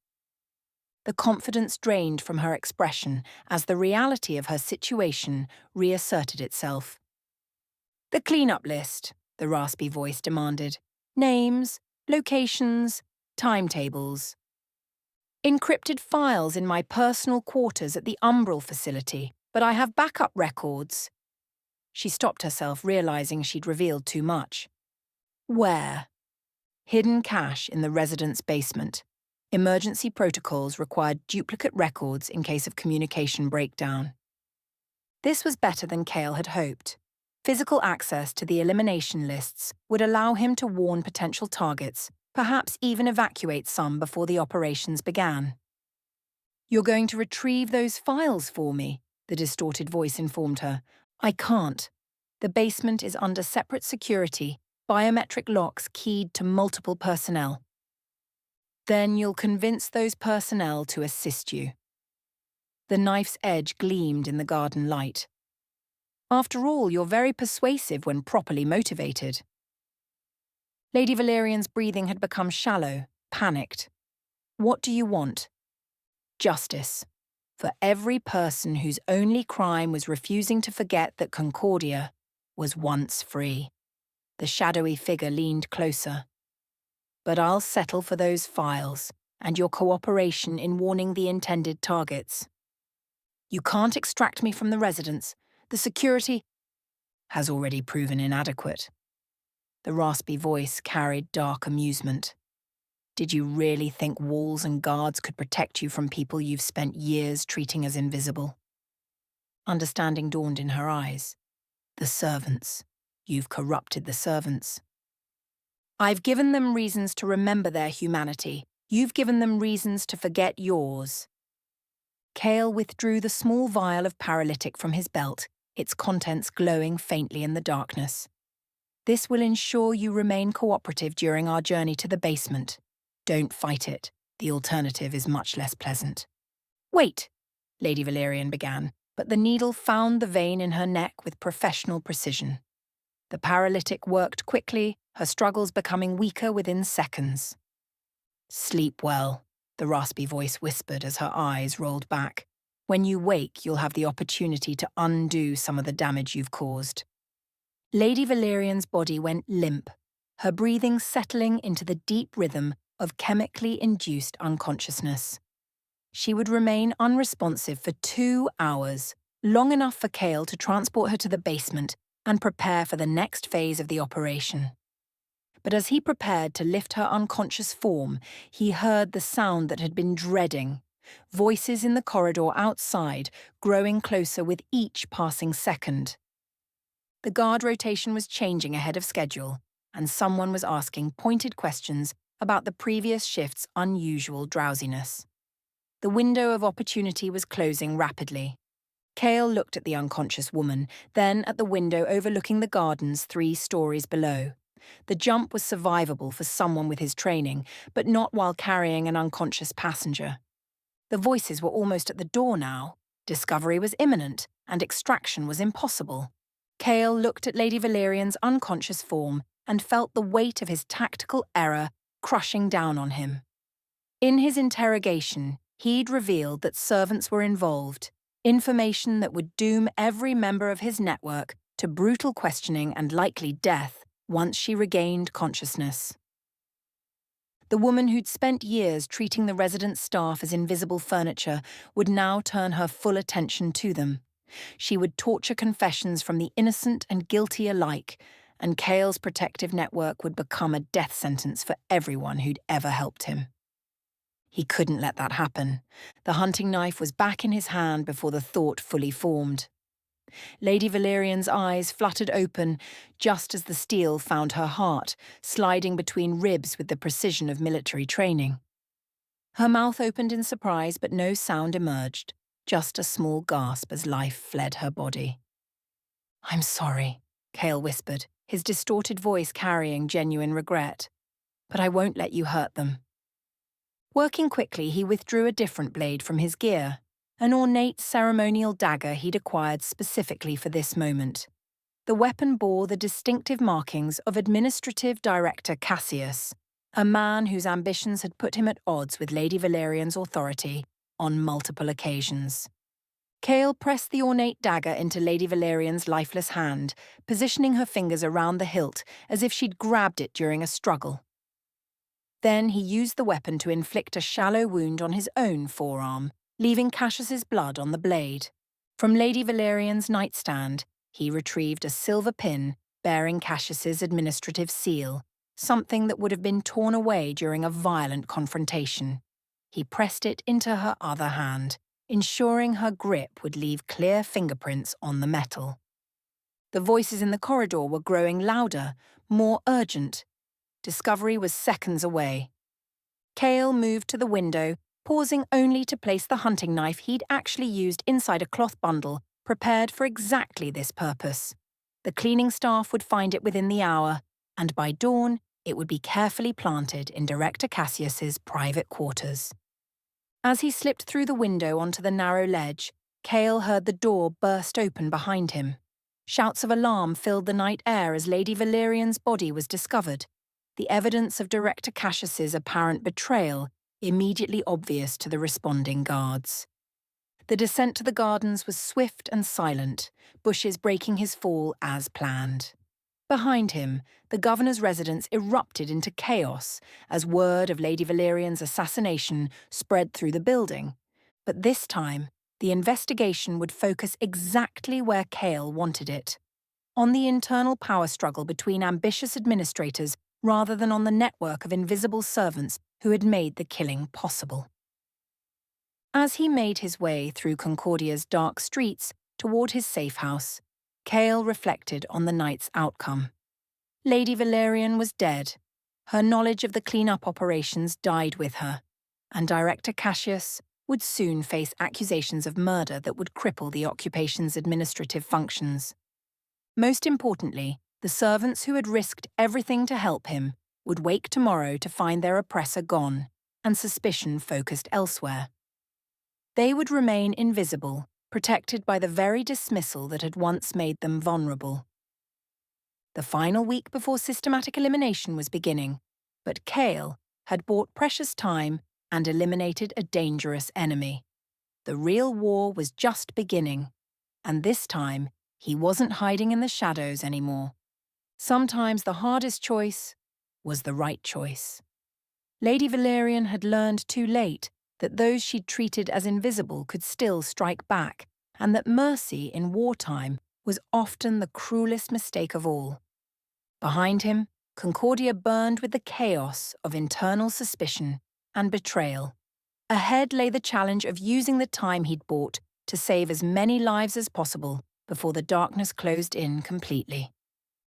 The confidence drained from her expression as the reality of her situation reasserted itself. "The cleanup list," the raspy voice demanded. "Names, locations, timetables." "Encrypted files in my personal quarters at the Umbral facility, but I have backup records." She stopped herself, realizing she'd revealed too much. "Where?" "Hidden cache in the residence basement. Emergency protocols required duplicate records in case of communication breakdown." This was better than Cael had hoped. Physical access to the elimination lists would allow him to warn potential targets, perhaps even evacuate some before the operations began. "You're going to retrieve those files for me," the distorted voice informed her. "I can't. The basement is under separate security, biometric locks keyed to multiple personnel." "Then you'll convince those personnel to assist you." The knife's edge gleamed in the garden light. "After all, you're very persuasive when properly motivated." Lady Valerian's breathing had become shallow, panicked. "What do you want?" "Justice. For every person whose only crime was refusing to forget that Concordia was once free." The shadowy figure leaned closer. "But I'll settle for those files and your cooperation in warning the intended targets." "You can't extract me from the residence. The security has already proven inadequate." The raspy voice carried dark amusement. "Did you really think walls and guards could protect you from people you've spent years treating as invisible?" Understanding dawned in her eyes. "The servants. You've corrupted the servants." "I've given them reasons to remember their humanity. You've given them reasons to forget yours." Cael withdrew the small vial of paralytic from his belt, its contents glowing faintly in the darkness. "This will ensure you remain cooperative during our journey to the basement. Don't fight it. The alternative is much less pleasant." "Wait," Lady Valerian began, but the needle found the vein in her neck with professional precision. The paralytic worked quickly, her struggles becoming weaker within seconds. "Sleep well," the raspy voice whispered as her eyes rolled back. "When you wake, you'll have the opportunity to undo some of the damage you've caused." Lady Valerian's body went limp, her breathing settling into the deep rhythm of chemically induced unconsciousness. She would remain unresponsive for 2 hours, long enough for Cael to transport her to the basement and prepare for the next phase of the operation. But as he prepared to lift her unconscious form, he heard the sound that had been dreading, voices in the corridor outside growing closer with each passing second. The guard rotation was changing ahead of schedule, and someone was asking pointed questions about the previous shift's unusual drowsiness. The window of opportunity was closing rapidly. Cael looked at the unconscious woman, then at the window overlooking the gardens 3 stories below. The jump was survivable for someone with his training, but not while carrying an unconscious passenger. The voices were almost at the door now. Discovery was imminent, and extraction was impossible. Cael looked at Lady Valerian's unconscious form and felt the weight of his tactical error crushing down on him. In his interrogation, he'd revealed that servants were involved, information that would doom every member of his network to brutal questioning and likely death once she regained consciousness. The woman who'd spent years treating the resident staff as invisible furniture would now turn her full attention to them. She would torture confessions from the innocent and guilty alike, and Cael's protective network would become a death sentence for everyone who'd ever helped him. He couldn't let that happen. The hunting knife was back in his hand before the thought fully formed. Lady Valerian's eyes fluttered open just as the steel found her heart, sliding between ribs with the precision of military training. Her mouth opened in surprise, but no sound emerged, just a small gasp as life fled her body. "I'm sorry," Cael whispered, his distorted voice carrying genuine regret. "But I won't let you hurt them." Working quickly, he withdrew a different blade from his gear, an ornate ceremonial dagger he'd acquired specifically for this moment. The weapon bore the distinctive markings of Administrative Director Cassius, a man whose ambitions had put him at odds with Lady Valerian's authority on multiple occasions. Cael pressed the ornate dagger into Lady Valerian's lifeless hand, positioning her fingers around the hilt as if she'd grabbed it during a struggle. Then he used the weapon to inflict a shallow wound on his own forearm, leaving Cassius's blood on the blade. From Lady Valerian's nightstand, he retrieved a silver pin bearing Cassius's administrative seal, something that would have been torn away during a violent confrontation. He pressed it into her other hand, ensuring her grip would leave clear fingerprints on the metal. The voices in the corridor were growing louder, more urgent. Discovery was seconds away. Cael moved to the window, pausing only to place the hunting knife he'd actually used inside a cloth bundle, prepared for exactly this purpose. The cleaning staff would find it within the hour, and by dawn, it would be carefully planted in Director Cassius's private quarters. As he slipped through the window onto the narrow ledge, Cael heard the door burst open behind him. Shouts of alarm filled the night air as Lady Valerian's body was discovered, the evidence of Director Cassius's apparent betrayal immediately obvious to the responding guards. The descent to the gardens was swift and silent, bushes breaking his fall as planned. Behind him, the governor's residence erupted into chaos as word of Lady Valerian's assassination spread through the building. But this time, the investigation would focus exactly where Cael wanted it, on the internal power struggle between ambitious administrators rather than on the network of invisible servants who had made the killing possible. As he made his way through Concordia's dark streets toward his safe house, Cael reflected on the night's outcome. Lady Valerian was dead. Her knowledge of the clean-up operations died with her, and Director Cassius would soon face accusations of murder that would cripple the occupation's administrative functions. Most importantly, the servants who had risked everything to help him would wake tomorrow to find their oppressor gone, and suspicion focused elsewhere. They would remain invisible, protected by the very dismissal that had once made them vulnerable. The final week before systematic elimination was beginning, but Cael had bought precious time and eliminated a dangerous enemy. The real war was just beginning, and this time he wasn't hiding in the shadows anymore. Sometimes the hardest choice was the right choice. Lady Valerian had learned too late that those she'd treated as invisible could still strike back, and that mercy in wartime was often the cruelest mistake of all. Behind him, Concordia burned with the chaos of internal suspicion and betrayal. Ahead lay the challenge of using the time he'd bought to save as many lives as possible before the darkness closed in completely.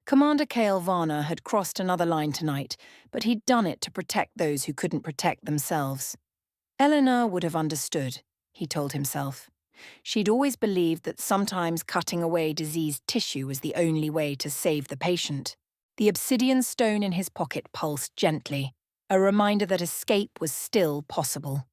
Commander Cael Varnor had crossed another line tonight, but he'd done it to protect those who couldn't protect themselves. Eleanor would have understood, he told himself. She'd always believed that sometimes cutting away diseased tissue was the only way to save the patient. The obsidian stone in his pocket pulsed gently, a reminder that escape was still possible.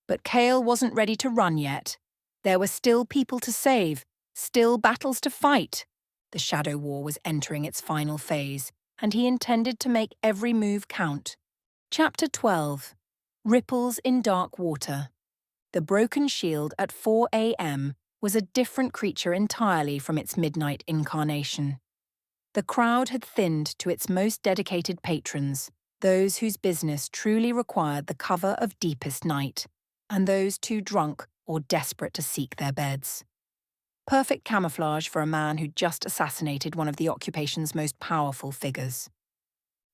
But Cael wasn't ready to run yet. There were still people to save, still battles to fight. The Shadow War was entering its final phase, and he intended to make every move count. Chapter 12. Ripples in Dark Water. The broken shield at 4 a.m. was a different creature entirely from its midnight incarnation. The crowd had thinned to its most dedicated patrons, those whose business truly required the cover of deepest night, and those too drunk or desperate to seek their beds. Perfect camouflage for a man who'd just assassinated one of the occupation's most powerful figures.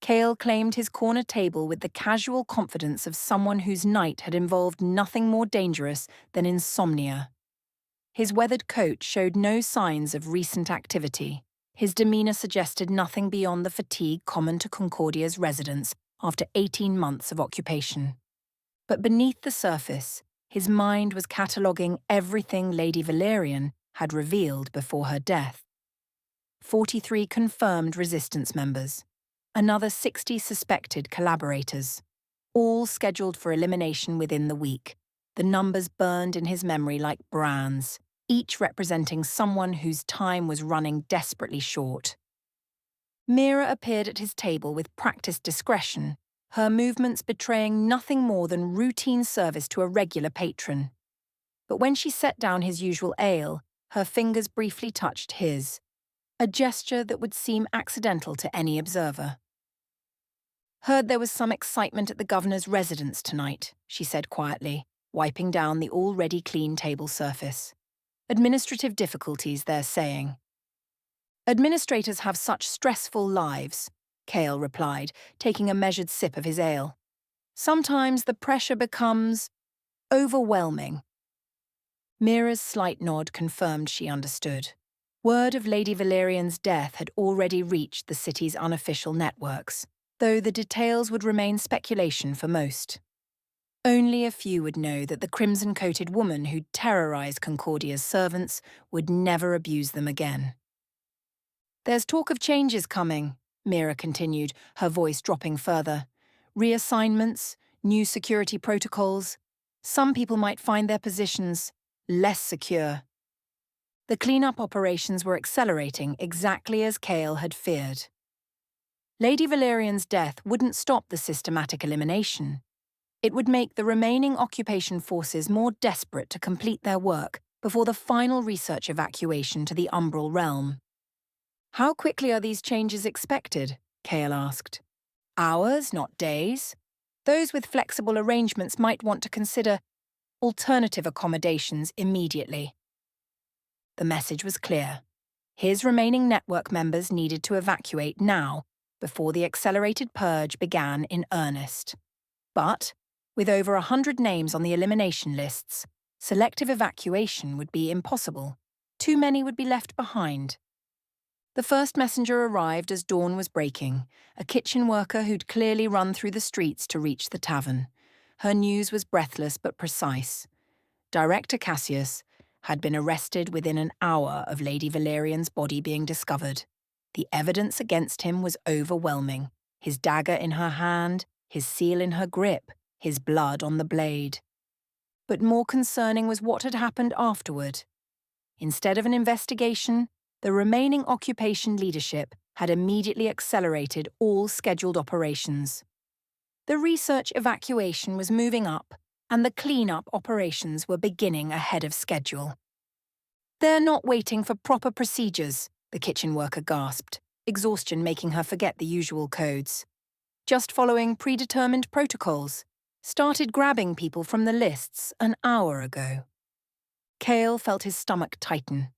Cael claimed his corner table with the casual confidence of someone whose night had involved nothing more dangerous than insomnia. His weathered coat showed no signs of recent activity. His demeanour suggested nothing beyond the fatigue common to Concordia's residents after 18 months of occupation. But beneath the surface, his mind was cataloguing everything Lady Valerian had revealed before her death. 43 confirmed resistance members. Another 60 suspected collaborators, all scheduled for elimination within the week. The numbers burned in his memory like brands, each representing someone whose time was running desperately short. Mira appeared at his table with practiced discretion, her movements betraying nothing more than routine service to a regular patron. But when she set down his usual ale, her fingers briefly touched his, a gesture that would seem accidental to any observer. "Heard there was some excitement at the governor's residence tonight," she said quietly, wiping down the already clean table surface. "Administrative difficulties, they're saying." "Administrators have such stressful lives," Cael replied, taking a measured sip of his ale. "Sometimes the pressure becomes overwhelming." Mira's slight nod confirmed she understood. Word of Lady Valerian's death had already reached the city's unofficial networks, though the details would remain speculation for most. Only a few would know that the crimson-coated woman who'd terrorized Concordia's servants would never abuse them again. "There's talk of changes coming," Mira continued, her voice dropping further. "Reassignments, new security protocols. Some people might find their positions less secure." The cleanup operations were accelerating exactly as Cael had feared. Lady Valerian's death wouldn't stop the systematic elimination. It would make the remaining occupation forces more desperate to complete their work before the final research evacuation to the Umbral Realm. "How quickly are these changes expected?" Cael asked. "Hours, not days. Those with flexible arrangements might want to consider alternative accommodations immediately." The message was clear. His remaining network members needed to evacuate now, before the accelerated purge began in earnest. But, with over 100 names on the elimination lists, selective evacuation would be impossible. Too many would be left behind. The first messenger arrived as dawn was breaking, a kitchen worker who'd clearly run through the streets to reach the tavern. Her news was breathless but precise. Director Cassius had been arrested within an hour of Lady Valerian's body being discovered. The evidence against him was overwhelming. His dagger in her hand, his seal in her grip, his blood on the blade. But more concerning was what had happened afterward. Instead of an investigation, the remaining occupation leadership had immediately accelerated all scheduled operations. The research evacuation was moving up, and the clean-up operations were beginning ahead of schedule. "They're not waiting for proper procedures," the kitchen worker gasped, exhaustion making her forget the usual codes. "Just following predetermined protocols. Started grabbing people from the lists an hour ago." Cael felt his stomach tighten.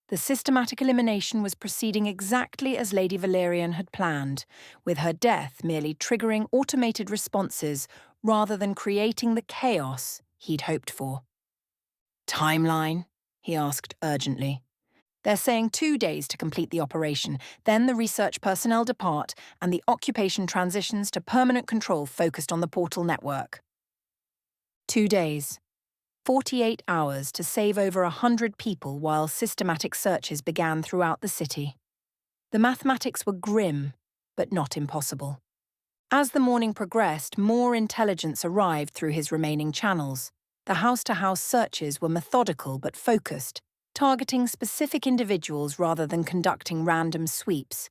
The systematic elimination was proceeding exactly as Lady Valerian had planned, with her death merely triggering automated responses rather than creating the chaos he'd hoped for. "Timeline?" he asked urgently. "They're saying 2 days to complete the operation, then the research personnel depart and the occupation transitions to permanent control focused on the portal network." 2 days. 48 hours to save over 100 people while systematic searches began throughout the city. The mathematics were grim, but not impossible. As the morning progressed, more intelligence arrived through his remaining channels. The house-to-house searches were methodical but focused, targeting specific individuals rather than conducting random sweeps.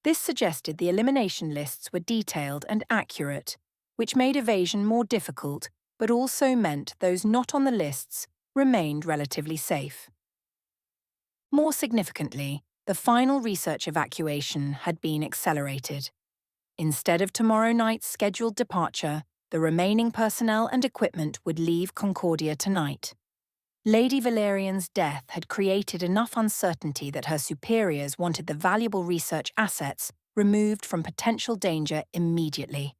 This suggested the elimination lists were detailed and accurate, which made evasion more difficult, but also meant those not on the lists remained relatively safe. More significantly, the final research evacuation had been accelerated. Instead of tomorrow night's scheduled departure, the remaining personnel and equipment would leave Concordia tonight. Lady Valerian's death had created enough uncertainty that her superiors wanted the valuable research assets removed from potential danger immediately.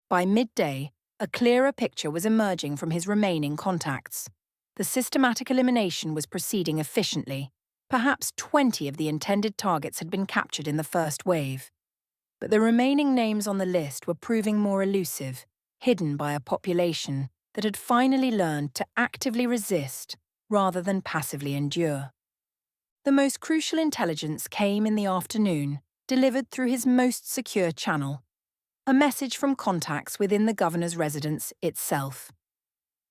By midday, a clearer picture was emerging from his remaining contacts. The systematic elimination was proceeding efficiently. Perhaps 20 of the intended targets had been captured in the first wave. But the remaining names on the list were proving more elusive, hidden by a population that had finally learned to actively resist rather than passively endure. The most crucial intelligence came in the afternoon, delivered through his most secure channel. A message from contacts within the governor's residence itself.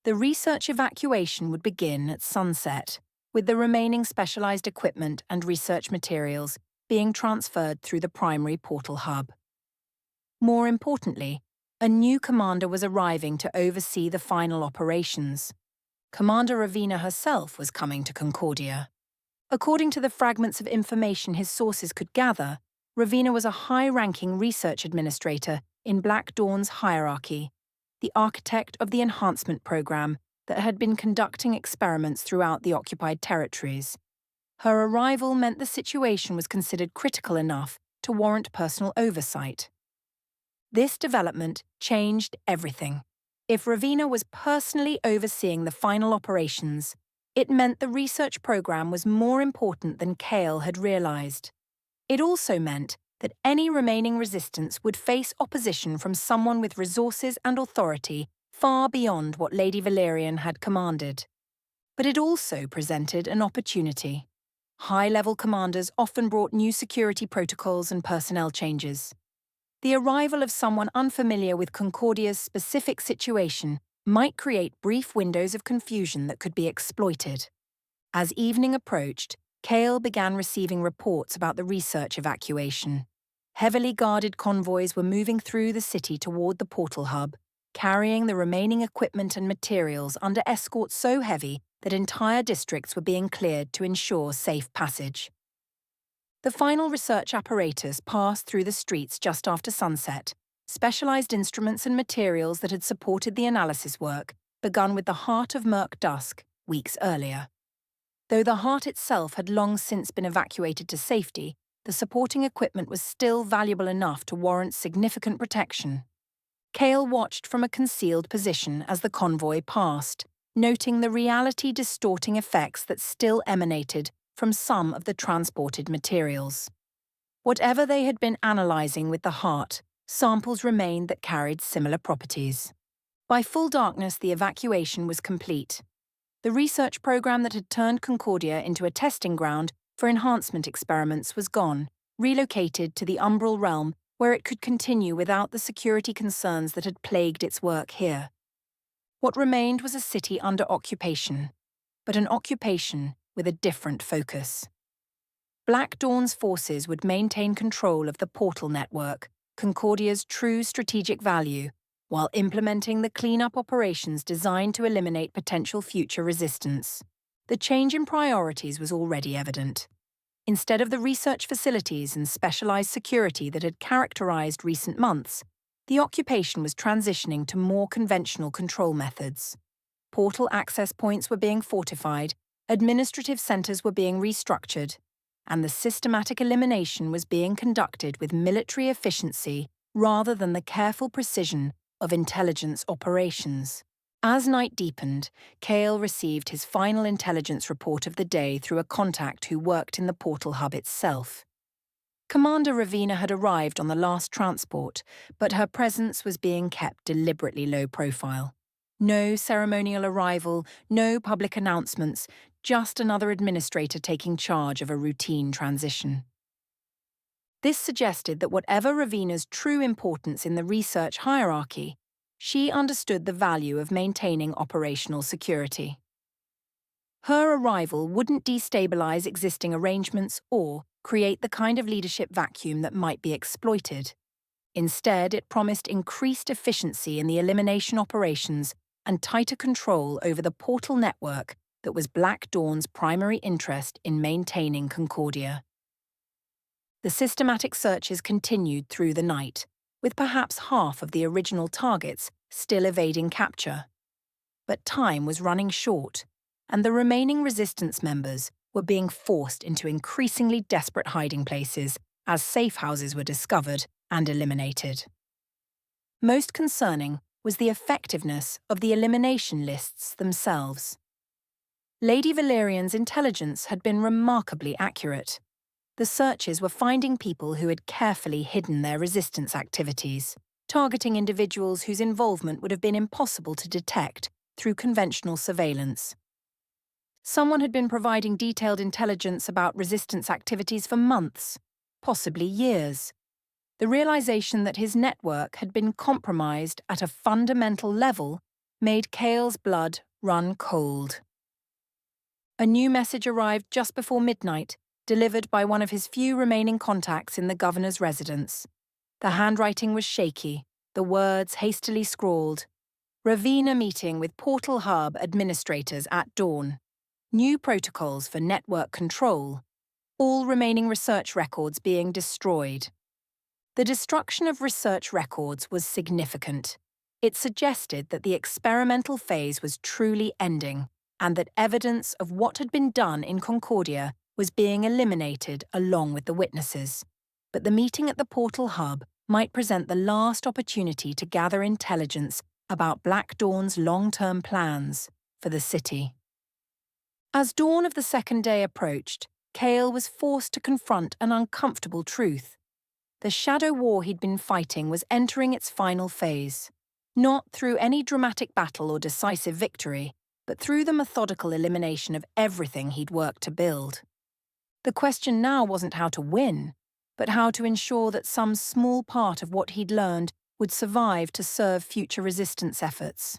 The research evacuation would begin at sunset, with the remaining specialized equipment and research materials being transferred through the primary portal hub. More importantly, a new commander was arriving to oversee the final operations. Commander Ravina herself was coming to Concordia. According to the fragments of information his sources could gather, Ravina was a high-ranking research administrator in Black Dawn's hierarchy, the architect of the enhancement program that had been conducting experiments throughout the occupied territories. Her arrival meant the situation was considered critical enough to warrant personal oversight. This development changed everything. If Ravina was personally overseeing the final operations, It meant the research program was more important than Cael had realized. It also meant that any remaining resistance would face opposition from someone with resources and authority far beyond what Lady Valerian had commanded. But it also presented an opportunity. High-level commanders often brought new security protocols and personnel changes. The arrival of someone unfamiliar with Concordia's specific situation might create brief windows of confusion that could be exploited. As evening approached, Cael began receiving reports about the research evacuation. Heavily guarded convoys were moving through the city toward the portal hub, carrying the remaining equipment and materials under escort so heavy that entire districts were being cleared to ensure safe passage. The final research apparatus passed through the streets just after sunset. Specialized instruments and materials that had supported the analysis work begun with the heart of murk dusk weeks earlier. Though the heart itself had long since been evacuated to safety, the supporting equipment was still valuable enough to warrant significant protection. Cael watched from a concealed position as the convoy passed, noting the reality-distorting effects that still emanated from some of the transported materials. Whatever they had been analyzing with the heart, samples remained that carried similar properties. By full darkness, the evacuation was complete. The research program that had turned Concordia into a testing ground for enhancement experiments was gone, relocated to the Umbral Realm where it could continue without the security concerns that had plagued its work here. What remained was a city under occupation, but an occupation with a different focus. Black Dawn's forces would maintain control of the portal network, Concordia's true strategic value, while implementing the cleanup operations designed to eliminate potential future resistance. The change in priorities was already evident. Instead of the research facilities and specialized security that had characterized recent months, the occupation was transitioning to more conventional control methods. Portal access points were being fortified, administrative centers were being restructured, and the systematic elimination was being conducted with military efficiency rather than the careful precision of intelligence operations. As night deepened, Cael received his final intelligence report of the day through a contact who worked in the portal hub itself. Commander Ravina had arrived on the last transport, but her presence was being kept deliberately low profile. No ceremonial arrival, no public announcements, just another administrator taking charge of a routine transition. This suggested that whatever Ravina's true importance in the research hierarchy, she understood the value of maintaining operational security. Her arrival wouldn't destabilize existing arrangements or create the kind of leadership vacuum that might be exploited. Instead, it promised increased efficiency in the elimination operations and tighter control over the portal network that was Black Dawn's primary interest in maintaining Concordia. The systematic searches continued through the night, with perhaps half of the original targets still evading capture. But time was running short, and the remaining resistance members were being forced into increasingly desperate hiding places as safe houses were discovered and eliminated. Most concerning was the effectiveness of the elimination lists themselves. Lady Valerian's intelligence had been remarkably accurate. The searches were finding people who had carefully hidden their resistance activities, targeting individuals whose involvement would have been impossible to detect through conventional surveillance. Someone had been providing detailed intelligence about resistance activities for months, possibly years. The realization that his network had been compromised at a fundamental level made Cael's blood run cold. A new message arrived just before midnight, delivered by one of his few remaining contacts in the governor's residence. The handwriting was shaky, the words hastily scrawled. Ravina meeting with Portal Hub administrators at dawn. New protocols for network control. All remaining research records being destroyed. The destruction of research records was significant. It suggested that the experimental phase was truly ending, and that evidence of what had been done in Concordia was being eliminated along with the witnesses. But the meeting at the Portal Hub might present the last opportunity to gather intelligence about Black Dawn's long-term plans for the city. As dawn of the second day approached, Cael was forced to confront an uncomfortable truth. The shadow war he'd been fighting was entering its final phase, not through any dramatic battle or decisive victory, but through the methodical elimination of everything he'd worked to build. The question now wasn't how to win, but how to ensure that some small part of what he'd learned would survive to serve future resistance efforts.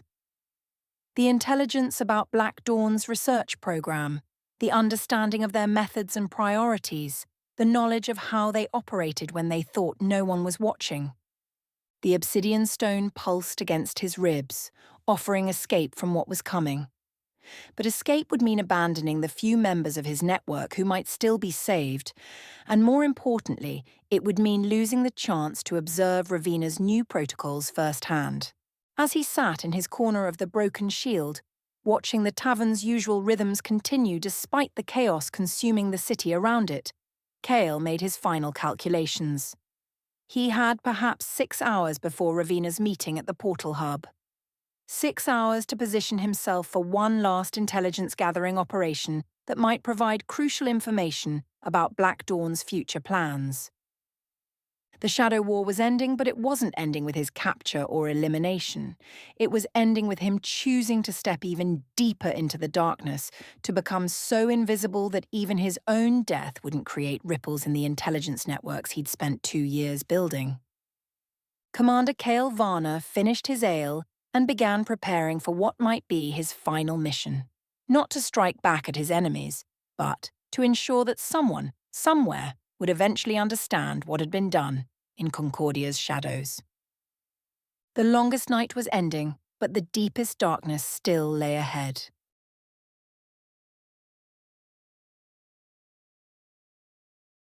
The intelligence about Black Dawn's research program, the understanding of their methods and priorities, the knowledge of how they operated when they thought no one was watching. The obsidian stone pulsed against his ribs, offering escape from what was coming. But escape would mean abandoning the few members of his network who might still be saved, and more importantly, it would mean losing the chance to observe Ravina's new protocols firsthand. As he sat in his corner of the broken shield, watching the tavern's usual rhythms continue despite the chaos consuming the city around it, Cael made his final calculations. He had perhaps 6 hours before Ravina's meeting at the portal hub. 6 hours to position himself for one last intelligence-gathering operation that might provide crucial information about Black Dawn's future plans. The Shadow War was ending, but it wasn't ending with his capture or elimination. It was ending with him choosing to step even deeper into the darkness, to become so invisible that even his own death wouldn't create ripples in the intelligence networks he'd spent 2 years building. Commander Cael Varnor finished his ale and began preparing for what might be his final mission. Not to strike back at his enemies, but to ensure that someone, somewhere, would eventually understand what had been done in Concordia's shadows. The longest night was ending, but the deepest darkness still lay ahead.